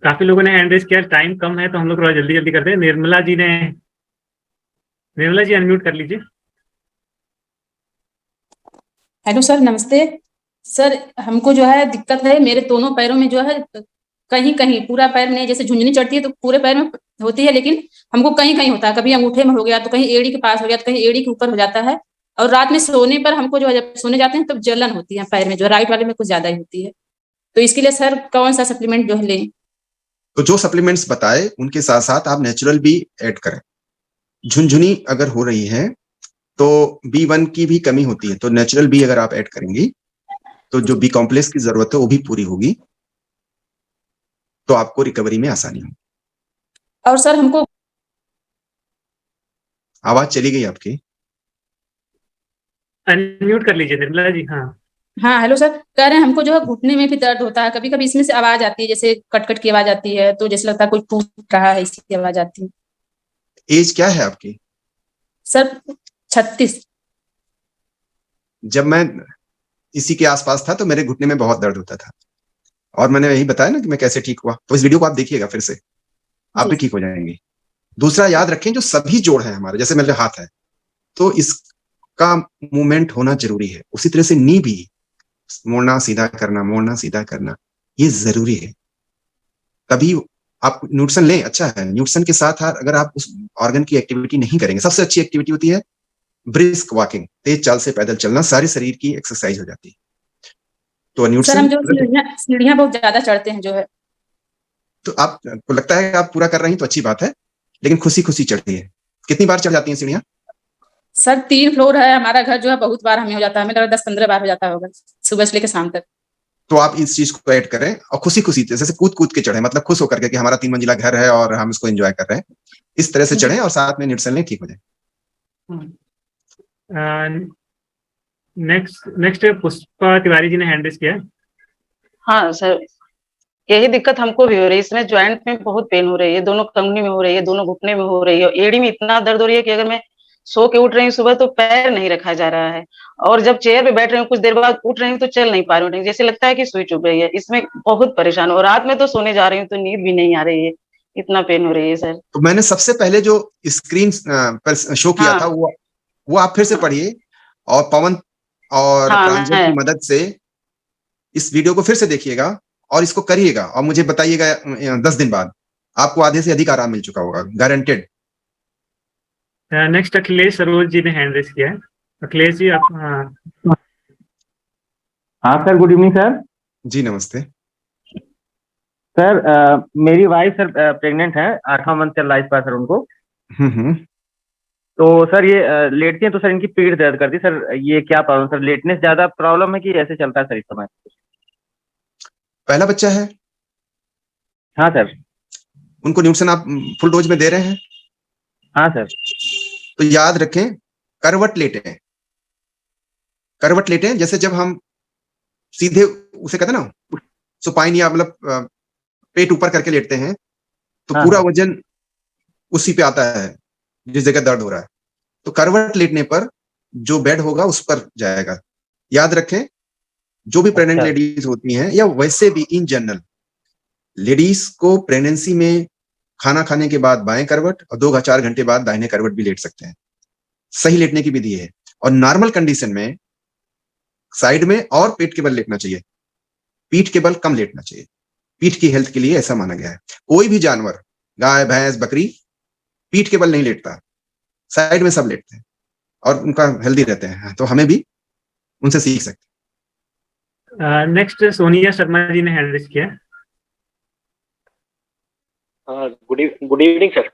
काफी लोगों ने हैंड रेज किया, टाइम कम है तो हम लोग थोड़ा जल्दी जल्दी करते हैं। निर्मला जी अनम्यूट कर लीजिए। हेलो सर, नमस्ते सर। हमको जो है दिक्कत है, मेरे दोनों पैरों में जो है कहीं कहीं, पूरा पैर नहीं, जैसे झुंझुनी चढ़ती है तो पूरे पैर में होती है, लेकिन हमको कहीं कहीं होता है। कभी अंगूठे में हो गया, तो कहीं एड़ी के पास हो गया, तो कहीं एड़ी के ऊपर हो जाता है। और रात में सोने पर हमको जो है, जब सोने जाते हैं तब जलन होती है पैर में, जो राइट वाले में कुछ ज्यादा ही होती है। तो इसके लिए सर कौन सा सप्लीमेंट जो है लें? तो जो सप्लीमेंट्स बताए उनके साथ साथ आप नेचुरल भी ऐड करें। झुंझुनी अगर हो रही है तो B1 की भी कमी होती है, तो नेचुरल भी अगर आप ऐड करेंगी तो जो B कॉम्प्लेक्स की जरूरत है वो भी पूरी होगी, तो आपको रिकवरी में आसानी होगी। और सर हमको, आवाज चली गई आपकी, अनम्यूट कर लीजिए निर्मला जी। हाँ हेलो सर, कह रहे हैं हमको जो है घुटने में भी दर्द होता है, कभी कभी इसमें से आवाज आती है, जैसे कट कट की आवाज आती है, तो जैसे लगता है कोई टूट रहा है, इसकी आवाज आती है। एज क्या है आपकी? सर 36। जब मैं इसी के आसपास था तो मेरे घुटने में बहुत दर्द होता था, और मैंने यही बताया ना कि मैं कैसे ठीक हुआ। तो इस वीडियो को आप देखिएगा फिर से, आप भी ठीक हो जाएंगे। दूसरा याद रखें, जो सभी जोड़ हैं हमारे, जैसे मेरे हाथ है तो इसका मूवमेंट होना जरूरी है। उसी तरह से नी भी मोड़ना सीधा करना, मोड़ना सीधा करना, ये जरूरी है। तभी आप न्यूट्रिशन लें, अच्छा है। न्यूट्रिशन के साथ अगर आप उस ऑर्गन की एक्टिविटी नहीं करेंगे, सबसे अच्छी एक्टिविटी होती है ब्रिस्क वॉकिंग, तेज चाल से पैदल चलना, सारे शरीर की एक्सरसाइज हो जाती है। तो सर न्यूट्रिशन, हम जो सीढ़ियाँ बहुत ज्यादा चढ़ते हैं जो है, तो आपको लगता है आप पूरा कर रही हैं तो अच्छी बात है, लेकिन खुशी खुशी चढ़ती है। कितनी बार चढ़ जाती हैं सीढ़ियाँ? सर 3 फ्लोर है हमारा घर जो है, बहुत बार हमें हो जाता है, हमें लगा 10-15 बार हो जाता होगा, सुबह से लेकर शाम तक। तो आप इस चीज को ऐड करें और खुशी खुशी, जैसे कूद कूद के चढ़े, मतलब खुश होकर के कि हमारा 3 मंजिला घर है और हम इसको एंजॉय कर रहे हैं, इस तरह से चढ़े और साथ में न्यूट्रिशन लें, ठीक हो जाए। नेक्स्ट पुष्पा तिवारी जी ने हैंड रेज किया। हाँ सर, यही दिक्कत हमको भी हो रही है। इसमें ज्वाइंट में बहुत पेन हो रही है, दोनों कंगनी में हो रही है, दोनों घुटने में हो रही है, एड़ी में इतना दर्द हो रही है कि अगर मैं सो के उठ रही हूँ सुबह तो पैर नहीं रखा जा रहा है, और जब चेयर पे बैठ रही हूँ कुछ देर बाद उठ रही हूँ तो चल नहीं पा रही हूँ, जैसे लगता है कि सुई चुभ रही है। इसमें बहुत परेशान हो, रात में तो सोने जा रही हूँ तो नींद भी नहीं आ रही है, इतना पेन हो रही है सर। तो मैंने सबसे पहले जो स्क्रीन पर शो किया था वो आप फिर से पढ़िए, और पवन और प्रांजल की मदद से इस वीडियो को फिर से देखिएगा और इसको करिएगा, और मुझे बताइएगा 10 दिन बाद आपको आधे से अधिक आराम मिल चुका होगा, गारंटेड। नेक्स्ट अखिलेश सरोज जी ने हैंड रेज किया है। अखिलेश जी आप। हाँ सर, गुड इवनिंग सर। जी नमस्ते सर। मेरी वाइफ सर प्रेग्नेंट है, 8वां मंथ चल रहा है इस बार सर उनको। तो सर ये लेटती हैं तो सर इनकी पीठ दर्द करती है सर, ये क्या प्रॉब्लम सर? लेटनेस ज्यादा प्रॉब्लम है कि ऐसे चलता है सर इस समय? पहला बच्चा है? हाँ सर। उनको न्यूट्रिशन आप फुल डोज में दे रहे हैं? हाँ सर। तो याद रखें, करवट लेटें, करवट लेटें। जैसे जब हम सीधे उसे कहते हैं ना सुपाइन, या मतलब पेट ऊपर करके लेटते हैं तो पूरा वजन उसी पे आता है जिस जगह दर्द हो रहा है। तो करवट लेटने पर जो बेड होगा उस पर जाएगा। याद रखें, जो भी प्रेग्नेंट लेडीज होती हैं, या वैसे भी इन जनरल लेडीज को प्रेगनेंसी में खाना खाने के बाद बाएं करवट और 2-4 घंटे बाद दाहिने करवट भी लेट सकते हैं। सही लेटने की विधि है, और नॉर्मल कंडीशन में साइड में और पेट के बल लेटना चाहिए, पीठ के बल कम लेटना चाहिए। पीठ की हेल्थ के लिए ऐसा माना गया है। कोई भी जानवर, गाय भैंस बकरी, पीठ के बल नहीं लेटता, साइड में सब लेटते हैं और उनका हेल्दी रहते हैं। तो हमें भी उनसे सीख सकते हैं। नेक्स्ट सोनिया शर्मा जी ने हैंड रेज किया। Good evening sir.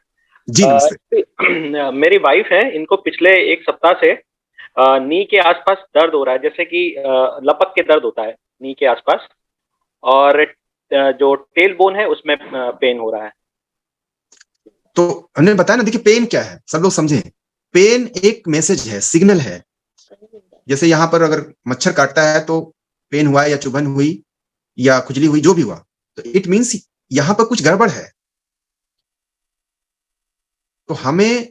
जी नमस्ते। मेरी वाइफ है, इनको पिछले 1 सप्ताह से नी के आसपास दर्द हो रहा है, जैसे कि लपक के दर्द होता है नी के आसपास, और जो टेल बोन है उसमें पेन हो रहा है। तो हमने बताया ना, देखिए पेन क्या है, सब लोग समझें। पेन एक मैसेज है, सिग्नल है। जैसे यहाँ पर अगर मच्छर काटता है तो पेन हुआ या चुभन हुई या खुजली हुई, जो भी हुआ, तो इट मीन्स यहाँ पर कुछ गड़बड़ है। तो हमें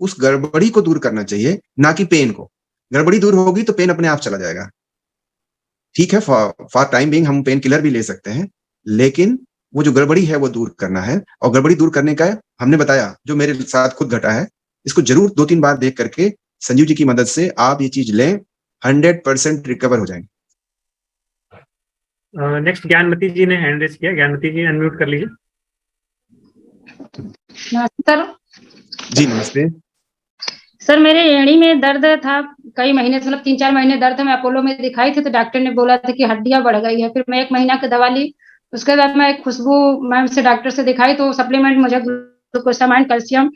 उस गड़बड़ी को दूर करना चाहिए, ना कि पेन को। गड़बड़ी दूर होगी तो पेन अपने आप चला जाएगा। ठीक है, फॉर टाइम बिंग हम पेन किलर भी ले सकते हैं, लेकिन वो जो गड़बड़ी है वो दूर करना है। और गड़बड़ी दूर करने का हमने बताया, जो मेरे साथ खुद घटा है, इसको जरूर 2-3 बार देख करके संजीव जी की मदद से आप ये चीज लें, 100% रिकवर हो जाएंगे। नेक्स्ट ज्ञानमती जी ने हैंड रेस किया। ज्ञानमती जी अनम्यूट कर लीजिए। नमस्ते सर। जी नमस्ते। सर मेरे एड़ी में दर्द था कई महीने से, मतलब 3-4 महीने दर्द था। मैं अपोलो में दिखाई थी तो डॉक्टर ने बोला था कि हड्डियां बढ़ गई है। फिर मैं 1 महीना की दवा ली। उसके बाद मैं एक खुशबू मैम से डॉक्टर से दिखाई तो सप्लीमेंट मुझे ग्लूकोसामाइन, कैल्शियम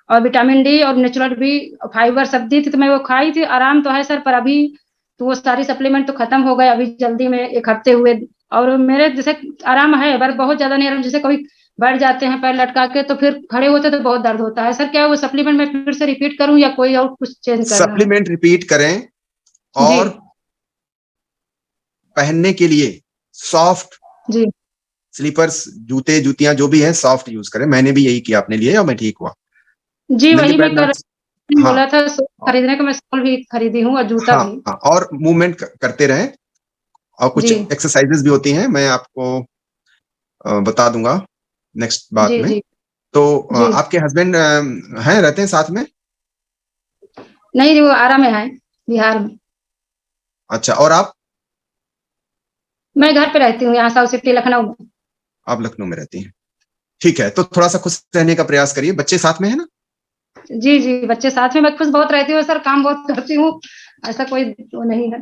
और विटामिन डी और नेचुरल बी फाइबर सब दी थी, तो मैं वो खाई थी। आराम तो है सर, पर अभी तो वो सारी सप्लीमेंट तो खत्म हो गए अभी जल्दी में, 1 हफ्ते हुए। और मेरे जैसे आराम है पर बहुत ज्यादा नहीं आराम, जैसे कभी बैठ जाते हैं पैर लटका के तो फिर खड़े होते तो बहुत दर्द होता है। सर क्या वो सप्लीमेंट मैं फिर से रिपीट करूं या कोई और कुछ चेंज करना है? सप्लीमेंट रिपीट करें और पहनने के लिए सॉफ्ट जी स्लीपर्स, जूते जुतियां जो भी है सॉफ्ट यूज करें। मैंने भी यही किया अपने लिए और मैं ठीक हुआ। जी वही मैं कर हाँ, बोला था खरीदने को, मैं सोल भी खरीदी हूँ और जूता हाँ, भी। हाँ, और मूवमेंट करते रहें। और कुछ एक्सरसाइजेस भी होती हैं, मैं आपको बता दूंगा नेक्स्ट बात जी, में। जी, तो जी। आपके हस्बैंड हैं, रहते हैं साथ में? नहीं वो आरा में है, बिहार में। अच्छा, और आप? मैं घर पे रहती हूँ यहाँ साउथ सिटी लखनऊ में। आप लखनऊ में रहती हैं, ठीक है। तो थोड़ा सा खुश रहने का प्रयास करिए। बच्चे साथ में है ना? जी जी बच्चे साथ में। मैं खुश बहुत रहती हूँ सर, काम बहुत करती हूँ, ऐसा कोई वो नहीं है।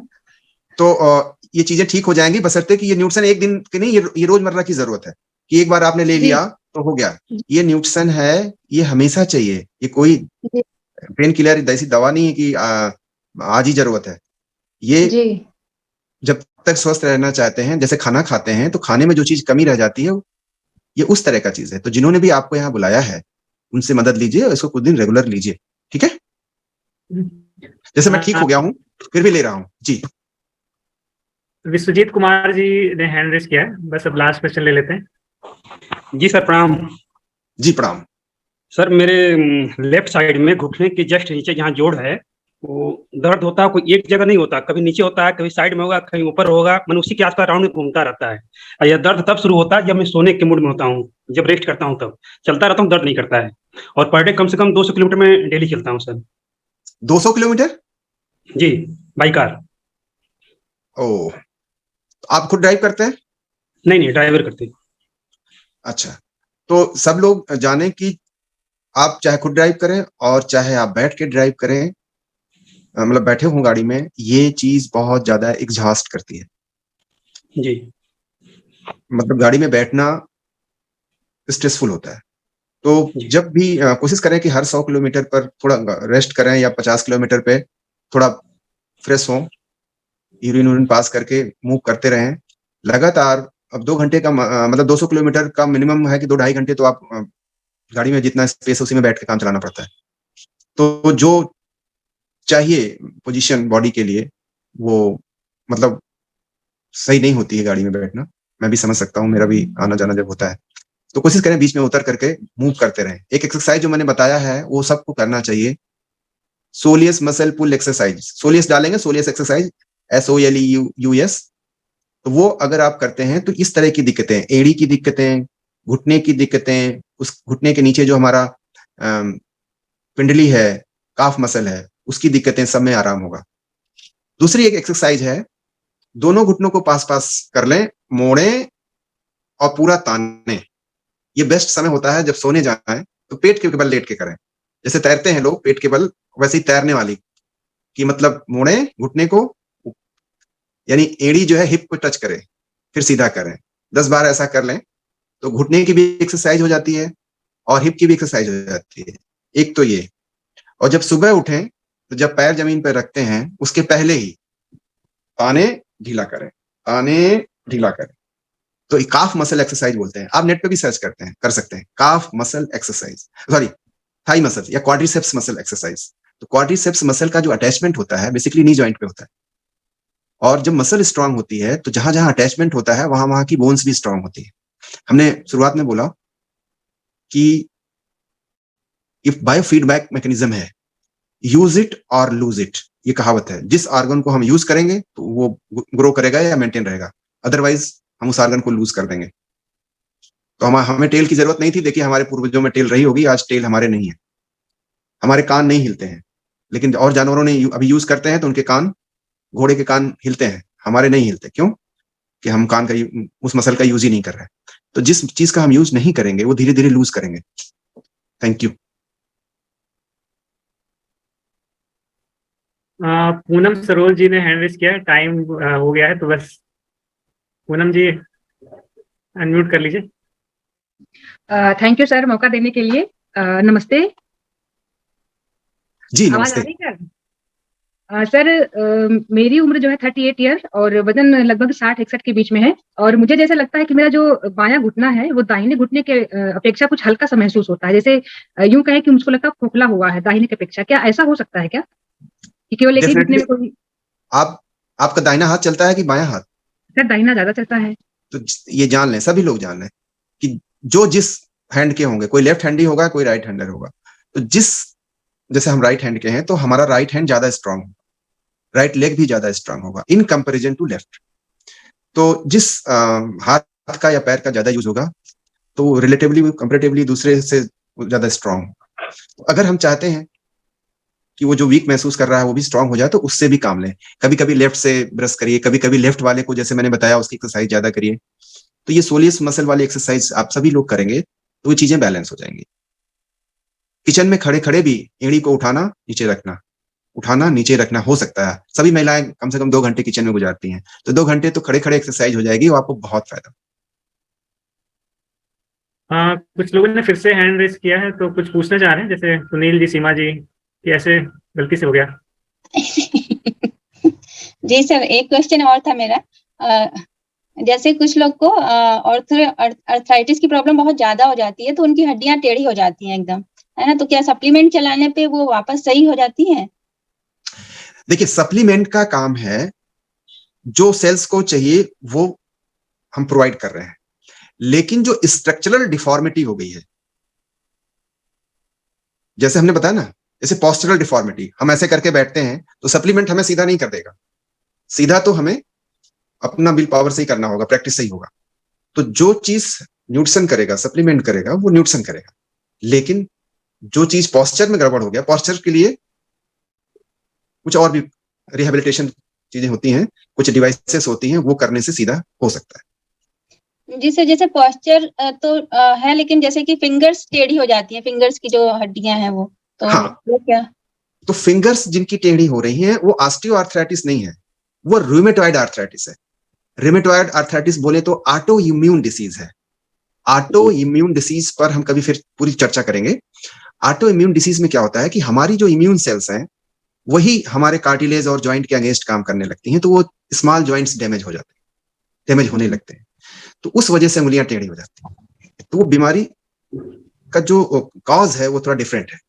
तो ये चीजें ठीक हो जाएंगी, बशर्ते कि ये न्यूट्रिशन एक दिन की नहीं, ये रोजमर्रा की जरूरत है कि एक बार आपने ले लिया तो हो गया। ये न्यूट्रिशन है, ये हमेशा चाहिए। ये कोई पेन किलर जैसी दवा नहीं है कि आज ही जरूरत है। ये जब तक स्वस्थ रहना चाहते हैं, जैसे खाना खाते हैं तो खाने में जो चीज कमी रह जाती है, ये उस तरह का चीज है। तो जिन्होंने भी आपको यहाँ बुलाया है उनसे मदद लीजिए और इसको कुछ दिन रेगुलर लीजिए, ठीक है? जैसे मैं ठीक हो गया हूँ फिर भी ले रहा हूँ। जी विश्वजीत कुमार जी ने हैंड रेस किया है। बस अब लास्ट क्वेश्चन ले लेते हैं। जी सर प्रणाम। जी प्रणाम सर। मेरे लेफ्ट साइड में घुटने के जस्ट नीचे जहाँ जोड़ है वो दर्द होता है। कोई एक जगह नहीं होता, कभी नीचे होता है, कभी साइड में होगा, कहीं ऊपर होगा, मन उसी के आसपास राउंड में घूमता रहता है। और यह दर्द तब शुरू होता है जब मैं सोने के मूड में होता हूँ, जब रेस्ट करता हूँ तब चलता रहता हूँ, दर्द नहीं करता है। और पर डे कम से कम 200 किलोमीटर में डेली चलता हूँ सर। 200 किलोमीटर? जी बाई कार। ओ, आप खुद ड्राइव करते हैं? नहीं ड्राइवर करते। अच्छा, तो सब लोग जाने कि आप चाहे खुद ड्राइव करें और चाहे आप बैठ के ड्राइव करें, मतलब बैठे हो गाड़ी में, ये चीज बहुत ज्यादा एग्जॉस्ट करती है। जी मतलब गाड़ी में बैठना स्ट्रेसफुल होता है। तो जब भी कोशिश करें कि हर 100 किलोमीटर पर थोड़ा रेस्ट करें या 50 किलोमीटर पे थोड़ा फ्रेश हो, यूरिन पास करके मूव करते रहें लगातार। अब 2 घंटे का मतलब 200 किलोमीटर का मिनिमम है कि 2-2.5 घंटे तो आप गाड़ी में जितना स्पेस उसी में बैठ के काम चलाना पड़ता है। तो जो चाहिए पोजीशन बॉडी के लिए वो मतलब सही नहीं होती है गाड़ी में बैठना। मैं भी समझ सकता हूँ, मेरा भी आना जाना जब होता है तो कोशिश करें बीच में उतर करके मूव करते रहें। एक एक्सरसाइज जो मैंने बताया है वो सबको करना चाहिए, सोलियस मसल पुल एक्सरसाइज। सोलियस डालेंगे, सोलियस एक्सरसाइज, SOLEUS। तो वो अगर आप करते हैं तो इस तरह की दिक्कतें, एड़ी की दिक्कतें, घुटने की दिक्कतें, उस घुटने के नीचे जो हमारा पिंडली है, काफ मसल है, उसकी दिक्कतें सब में आराम होगा। दूसरी एक एक्सरसाइज है, दोनों घुटनों को पास पास कर लें, मोड़ें और पूरा तानें। ये बेस्ट समय होता है जब सोने जाए तो पेट के बल लेट के करें। जैसे तैरते हैं लोग पेट के बल, वैसे ही तैरने वाली कि मतलब मोड़े घुटने को, यानी एड़ी जो है हिप को टच करे, फिर सीधा करें। 10 बार ऐसा कर लें तो घुटने की भी एक्सरसाइज हो जाती है और हिप की भी एक्सरसाइज हो जाती है। एक तो ये। और जब सुबह उठें तो जब पैर जमीन पर रखते हैं उसके पहले ही आने ढीला करें, आने ढीला करें। तो काफ मसल एक्सरसाइज बोलते हैं, आप नेट पे भी सर्च करते हैं, कर सकते हैं, calf muscle exercise, sorry thigh muscle या क्वाड्रिसेप्स मसल एक्सरसाइज। तो क्वाड्रिसेप्स मसल का जो अटैचमेंट होता है बेसिकली नी जॉइंट पे होता है, और जब मसल स्ट्रांग होती है तो जहां जहां अटैचमेंट होता है वहां वहां की बोन्स भी स्ट्रांग होती है। हमने शुरुआत में बोला कि इफ बायोफीडबैक मैकेनिज्म है, यूज इट और लूज इट, ये कहावत है। जिस ऑर्गन को हम यूज करेंगे तो वो ग्रो करेगा या मेंटेन रहेगा, अदरवाइज हम उस ऑर्गन को लूज कर देंगे। तो हमें टेल की जरूरत नहीं थी, देखिए हमारे पूर्वजों में टेल रही होगी, आज टेल हमारे नहीं है। हमारे कान नहीं हिलते हैं, लेकिन और जानवरों ने अभी यूज करते हैं तो उनके कान, घोड़े के कान हिलते हैं, हमारे नहीं हिलते। क्यों? कि हम कान का उस मसल का यूज ही नहीं कर रहे। तो जिस चीज का हम यूज नहीं करेंगे वो धीरे धीरे लूज करेंगे। Thank you. पूनम सरोज जी ने हैंड रेज किया है, टाइम हो गया है, तो बस पूनम जी अनम्यूट कर लीजिए। थैंक यू सर मौका देने के लिए। नमस्ते जी। आवाज नमस्ते आ रही है सर? मेरी उम्र जो है 38 ईयर और वजन लगभग 60-61 के बीच में है, और मुझे जैसे लगता है कि मेरा जो बायां घुटना है वो दाहिने घुटने के अपेक्षा कुछ हल्का सा महसूस होता है, जैसे यूं कहें कि मुझको लगता है खोखला हुआ है दाहिने की अपेक्षा। क्या ऐसा हो सकता है क्या कि केवल एक ही घुटने में कोई? आपका दाहिना हाथ चलता है कि बायां हाथ? सर दाहिना ज्यादा चलता है। तो ये जान लें, सभी लोग जान लें कि जो जिस हैंड के होंगे, कोई लेफ्ट हैंडी होगा, कोई राइट हैंडर होगा, तो जैसे हम राइट हैंड के हैं तो हमारा राइट हैंड ज्यादा स्ट्रांग होगा, राइट लेग भी ज्यादा स्ट्रांग होगा इन कंपैरिजन टू लेफ्ट। तो जिस हाथ का या पैर का ज्यादा यूज होगा तो रिलेटिवली कंपैरेटिवली दूसरे से ज्यादा स्ट्रांग होगा। तो अगर हम चाहते हैं कि वो जो वीक महसूस कर रहा है वो भी स्ट्रांग हो जाए तो उससे भी काम लें। कभी कभी लेफ्ट से ब्रश करिए, कभी कभी लेफ्ट वाले को जैसे मैंने बताया उसकी एक्सरसाइज ज्यादा करिए। तो ये सोलियस मसल वाली एक्सरसाइज आप सभी लोग करेंगे तो ये चीजें बैलेंस हो जाएंगी। किचन में खड़े खड़े भी एड़ी को उठाना नीचे रखना, उठाना नीचे रखना हो सकता है। सभी महिलाएं कम से कम 2 घंटे किचन में गुजारती हैं, तो 2 घंटे तो खड़े खड़े एक्सरसाइज हो जाएगी और आपको बहुत फायदा। कुछ लोगों ने फिर से हैंड रेस किया है तो कुछ पूछना चाह रहे हैं, जैसे सुनील जी, सीमा जी, कि ऐसे गलती से हो गया। जी सर, एक क्वेश्चन और था मेरा। जैसे कुछ लोग को अर्थराइटिस की प्रॉब्लम बहुत ज्यादा हो जाती है तो उनकी हड्डियां टेढ़ी हो जाती हैं एकदम, है ना? तो क्या सप्लीमेंट चलाने पे वो वापस सही हो जाती हैं? देखिए, सप्लीमेंट का काम है जो सेल्स को चाहिए वो हम प्रोवाइड कर रहे हैं, लेकिन जो स्ट्रक्चरल डिफॉर्मिटी हो गई है, जैसे हमने बताया ना, जैसे पोस्चरल डिफॉर्मिटी, हम ऐसे करके बैठते हैं तो सप्लीमेंट हमें सीधा नहीं कर देगा। सीधा तो हमें अपना विल पावर से ही करना होगा, प्रैक्टिस से ही होगा। तो जो चीज न्यूट्रिशन करेगा, सप्लीमेंट करेगा, वो न्यूट्रिशन करेगा। लेकिन जो चीज पोस्चर में गड़बड़ हो गया, पोस्चर के लिए कुछ और भी रिहेबिलिटेशन चीजें होती हैं, कुछ डिवाइसेस होती हैं, वो करने से सीधा हो सकता है। जी सर, जैसे पोस्चर तो है, लेकिन जैसे कि फिंगर्स टेढ़ी हो जाती हैं, फिंगर्स की जो हड्डियां हैं वो, तो हाँ, वो क्या? तो फिंगर्स जिनकी टेढ़ी हो रही हैं वो ऑस्टियोआर्थराइटिस नहीं है, वो रूमेटॉइड आर्थराइटिस है। रूमेटॉइड आर्थराइटिस बोले तो ऑटो इम्यून डिसीज है। ऑटो इम्यून डिसीज पर हम कभी फिर पूरी चर्चा करेंगे। ऑटो इम्यून डिसीज में क्या होता है कि हमारी जो इम्यून सेल्स हैं वही हमारे कार्टिलेज और जॉइंट के अगेंस्ट काम करने लगती हैं, तो वो स्मॉल जॉइंट्स डैमेज हो जाते हैं, डैमेज होने लगते हैं, तो उस वजह से उंगलियां टेढ़ी हो जाती हैं। तो वो बीमारी का जो कॉज है वो थोड़ा डिफरेंट है।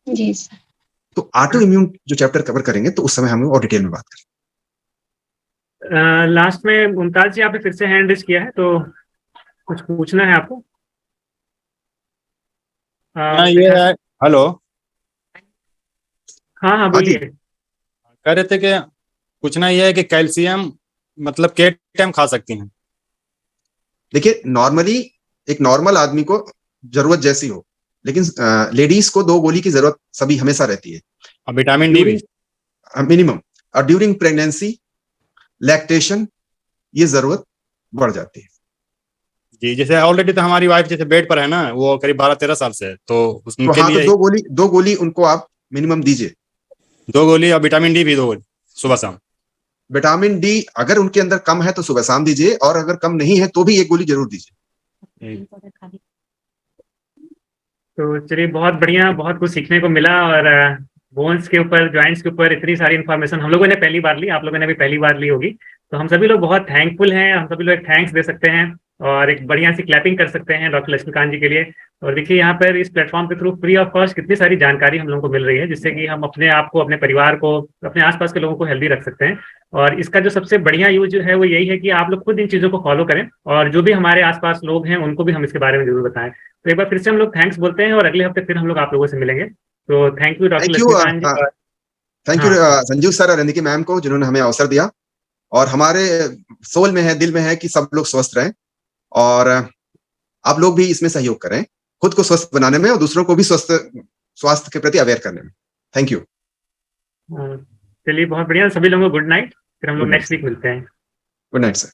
जी सर। तो ऑटो इम्यून जो चैप्टर कवर करेंगे तो उस समय हम और डिटेल में बात करेंगे। लास्ट में मुमताज जी, आपने फिर से हैंड रेस किया है, तो कुछ पूछना है आपको? ये है। हेलो। हाँ बोलिए। कह रहे थे कि पूछना ये है कि कैल्शियम मतलब के टाइम खा सकती हैं? देखिए, नॉर्मली एक नॉर्मल आदमी को जरूरत जैसी हो, लेकिन लेडीज को 2 गोली की जरूरत सभी हमेशा रहती है, और विटामिन डी भी मिनिमम। और ड्यूरिंग प्रेगनेंसी, लैक्टेशन, ये जरूरत बढ़ जाती है। जी, जैसे ऑलरेडी तो हमारी वाइफ जैसे बेड पर है ना, वो करीब 12-13 साल से है, तो उनके हाँ, लिए तो 2 गोली उनको आप मिनिमम दीजिए। 2 गोली, और विटामिन डी भी 2 गोली सुबह शाम। विटामिन डी अगर उनके अंदर कम है तो सुबह शाम दीजिए, और अगर कम नहीं है तो भी 1 गोली जरूर दीजिए। तो चलिए, बहुत बढ़िया, बहुत कुछ सीखने को मिला, और बोन्स के ऊपर, जॉइंट्स के ऊपर इतनी सारी इन्फॉर्मेशन हम लोगों ने पहली बार ली, आप लोगों ने भी पहली बार ली होगी, तो हम सभी लोग बहुत थैंकफुल हैं, हम सभी लोग एक थैंक्स दे सकते हैं और एक बढ़िया सी क्लैपिंग कर सकते हैं डॉक्टर लक्ष्मीकांत जी के लिए। और देखिए यहाँ पर इस प्लेटफॉर्म के थ्रू फ्री ऑफ कॉस्ट कितनी सारी जानकारी हम लोगों को मिल रही है, जिससे कि हम अपने आप को, अपने परिवार को, अपने आसपास के लोगों को हेल्दी रख सकते हैं। और इसका जो सबसे बढ़िया यूज है वो यही है कि आप लोग खुद इन चीज़ों को फॉलो करें और जो भी हमारे आसपास लोग हैं उनको भी हम इसके बारे में जरूर बताएं। तो एक बार फिर से हम लोग थैंक्स बोलते हैं और अगले हफ्ते फिर हम लोग आप लोगों से मिलेंगे। तो thank you doctor Laxmikant ji. Thank you Sanjeev sir और निकी मैम को, जिन्होंने हमें अवसर दिया। और हमारे सोल में है, दिल में है कि सब लोग स्वस्थ रहें और आप लोग भी इसमें सहयोग करें, खुद को स्वस्थ बनाने में और दूसरों को भी स्वास्थ्य के प्रति अवेयर करने में। Thank you. चलिए बहुत बढ़िया, सभी लोगों को गुड नाइट, फिर हम लोग नेक्स्ट वीक मिलते हैं। Good night sir.